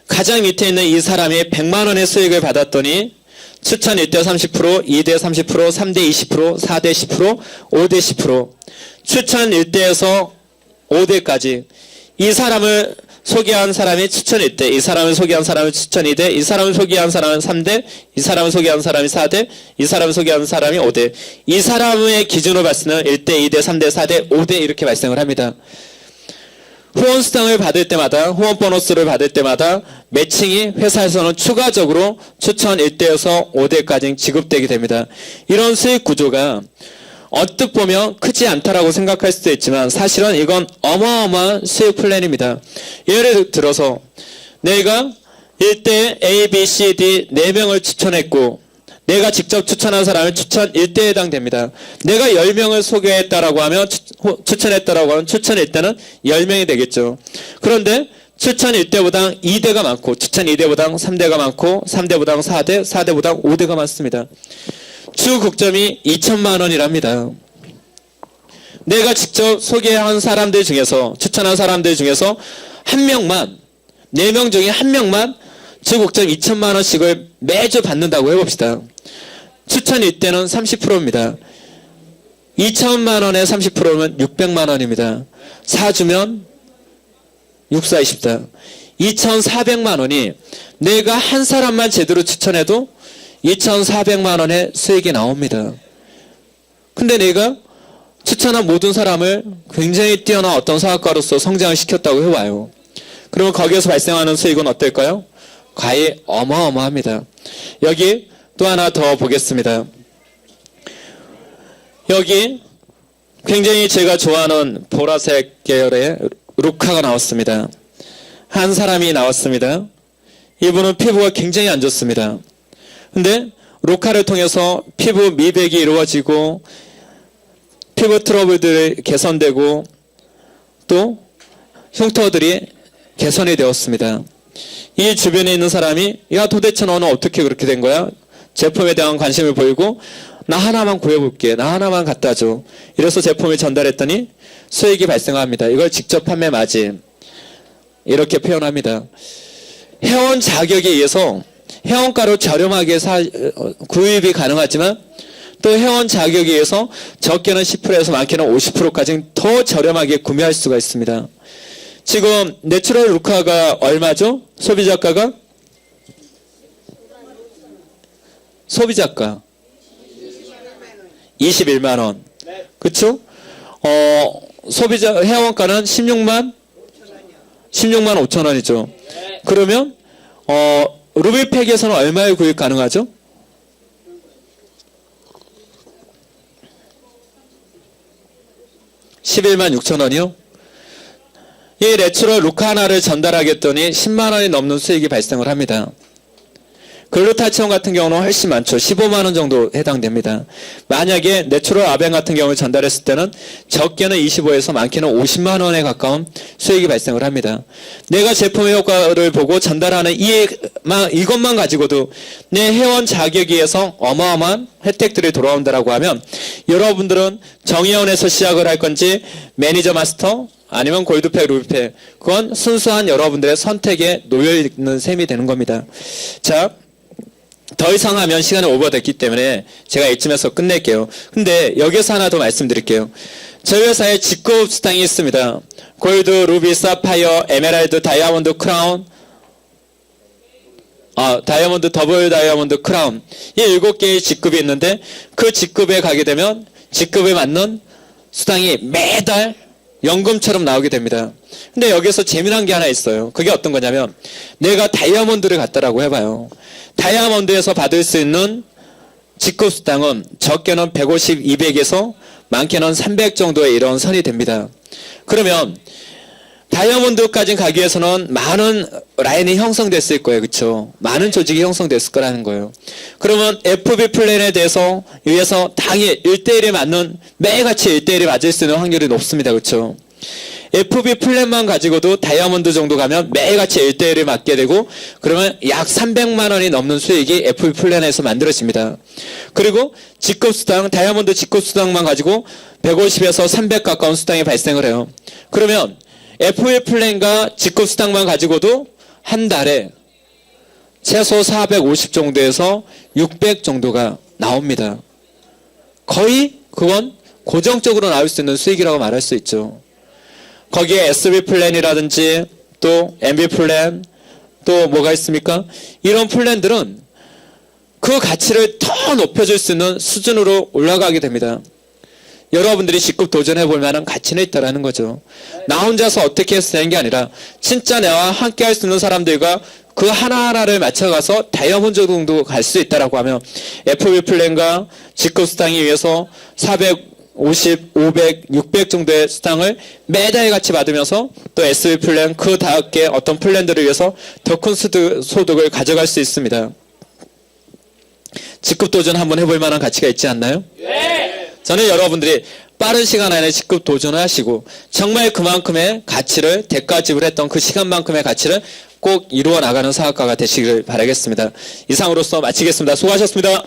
가장 밑에 있는 이 사람이 100만 원의 수익을 받았더니 추천 1대 30%, 2대 30%, 3대 20%, 4대 10%, 5대 10%. 추천 1대에서 5대까지 이 사람을 소개한 사람이 추천 1대, 이 사람을 소개한 사람이 추천 2대, 이 사람을 소개한 사람은 3대, 이 사람을 소개한 사람이 4대, 이 사람을 소개한 사람이 5대. 이 사람의 기준으로 봤을 때는 1대, 2대, 3대, 4대, 5대 이렇게 발생을 합니다. 후원 수당을 받을 때마다, 후원 보너스를 받을 때마다 매칭이 회사에서는 추가적으로 추천 1대에서 5대까지 지급되게 됩니다. 이런 수익 구조가 언뜻 보면 크지 않다라고 생각할 수도 있지만 사실은 이건 어마어마한 수익 플랜입니다. 예를 들어서 내가 1대 A, B, C, D 4명을 추천했고, 내가 직접 추천한 사람은 추천 1대에 해당됩니다. 내가 10명을 소개했다라고 하면, 추천했다라고 하면 추천 1대는 10명이 되겠죠. 그런데 추천 1대보다 2대가 많고, 추천 2대보다 3대가 많고, 3대보다 4대, 4대보다 5대가 많습니다. 주 곡점이 2천만 원이랍니다. 내가 직접 소개한 사람들 중에서, 추천한 사람들 중에서 한 명만, 4명 중에 한 명만 주 곡점 2천만 원씩을 매주 받는다고 해봅시다. 추천 1대는 30%입니다. 2천만 원에 30%면 600만 원입니다. 4주면 6,4,20다. 2,400만 원이 내가 한 사람만 제대로 추천해도 2,400만 원의 수익이 나옵니다. 근데 내가 추천한 모든 사람을 굉장히 뛰어난 어떤 사업가로서 성장을 시켰다고 해봐요. 그러면 거기에서 발생하는 수익은 어떨까요? 과히 어마어마합니다. 여기 또 하나 더 보겠습니다. 여기 굉장히 제가 좋아하는 보라색 계열의 루카가 나왔습니다. 한 사람이 나왔습니다. 이분은 피부가 굉장히 안 좋습니다. 근데 루카를 통해서 피부 미백이 이루어지고 피부 트러블들이 개선되고 또 흉터들이 개선이 되었습니다. 이 주변에 있는 사람이 야 도대체 너는 어떻게 그렇게 된 거야? 제품에 대한 관심을 보이고 나 하나만 구해볼게. 나 하나만 갖다 줘. 이래서 제품을 전달했더니 수익이 발생합니다. 이걸 직접 판매 마진 이렇게 표현합니다. 회원 자격에 의해서 회원가로 저렴하게 구입이 가능하지만 또 회원 자격에 의해서 적게는 10%에서 많게는 50%까지 더 저렴하게 구매할 수가 있습니다. 지금 내추럴 루카가 얼마죠? 소비자가가? 소비자가 21만 원. 그쵸? 소비자 회원가는 16만 5천 원이죠. 그러면 루비팩에서는 얼마에 구입 가능하죠? (11만 6천 원이요) 이 내추럴 루카 하나를 전달하겠더니 10만 원이 넘는 수익이 발생을 합니다. 글루타치온 같은 경우는 훨씬 많죠. 15만 원 정도 해당됩니다. 만약에 내추럴 아벤 같은 경우를 전달했을 때는 적게는 25에서 많게는 50만 원에 가까운 수익이 발생을 합니다. 내가 제품의 효과를 보고 전달하는 이것만 가지고도 내 회원 자격에 의해서 어마어마한 혜택들이 돌아온다라고 하면 여러분들은 정의원에서 시작을 할 건지 매니저 마스터 아니면 골드팩, 루비팩 그건 순수한 여러분들의 선택에 놓여있는 셈이 되는 겁니다. 자, 더 이상 하면 시간이 오버됐기 때문에 제가 이쯤에서 끝낼게요. 근데 여기서 하나 더 말씀드릴게요. 저희 회사에 직급 수당이 있습니다. 골드, 루비, 사파이어, 에메랄드, 다이아몬드, 크라운 다이아몬드, 더블 다이아몬드, 크라운 이 7개의 직급이 있는데 그 직급에 가게 되면 직급에 맞는 수당이 매달 연금처럼 나오게 됩니다. 근데 여기서 재미난 게 하나 있어요. 그게 어떤 거냐면 내가 다이아몬드를 갖다라고 해봐요. 다이아몬드에서 받을 수 있는 직급수당은 적게는 150, 200에서 많게는 300 정도의 이런 선이 됩니다. 그러면 다이아몬드까지 가기 위해서는 많은 라인이 형성됐을 거예요. 그렇죠? 많은 조직이 형성됐을 거라는 거예요. 그러면 FB 플랜에 대해서 위해서 당일 1대1에 맞는 매일같이 1대1에 맞을 수 있는 확률이 높습니다. 그렇죠? FB 플랜만 가지고도 다이아몬드 정도 가면 매일같이 1대1에 맞게 되고 그러면 약 300만 원이 넘는 수익이 FB 플랜에서 만들어집니다. 그리고 직급수당, 다이아몬드 직급수당만 가지고 150에서 300 가까운 수당이 발생을 해요. 그러면 FB 플랜과 직급수당만 가지고도 한 달에 최소 450 정도에서 600 정도가 나옵니다. 거의 그건 고정적으로 나올 수 있는 수익이라고 말할 수 있죠. 거기에 SB 플랜이라든지 또 MB 플랜 또 뭐가 있습니까? 이런 플랜들은 그 가치를 더 높여줄 수 있는 수준으로 올라가게 됩니다. 여러분들이 직급 도전해 볼 만한 가치는 있다라는 거죠. 나 혼자서 어떻게 해서 되는 게 아니라 진짜 나와 함께 할 수 있는 사람들과 그 하나하나를 맞춰가서 다이아몬드 정도 갈 수 있다라고 하면 FB 플랜과 직급 수당에 의해서 450, 500, 600 정도의 수당을 매달 같이 받으면서 또 SB 플랜 그 다음에 어떤 플랜들을 위해서 더 큰 소득을 가져갈 수 있습니다. 직급 도전 한번 해볼 만한 가치가 있지 않나요? 네. 저는 여러분들이 빠른 시간 안에 직급 도전을 하시고 정말 그만큼의 가치를 대가 지불했던 그 시간만큼의 가치를 꼭 이루어 나가는 사업가가 되시길 바라겠습니다. 이상으로서 마치겠습니다. 수고하셨습니다.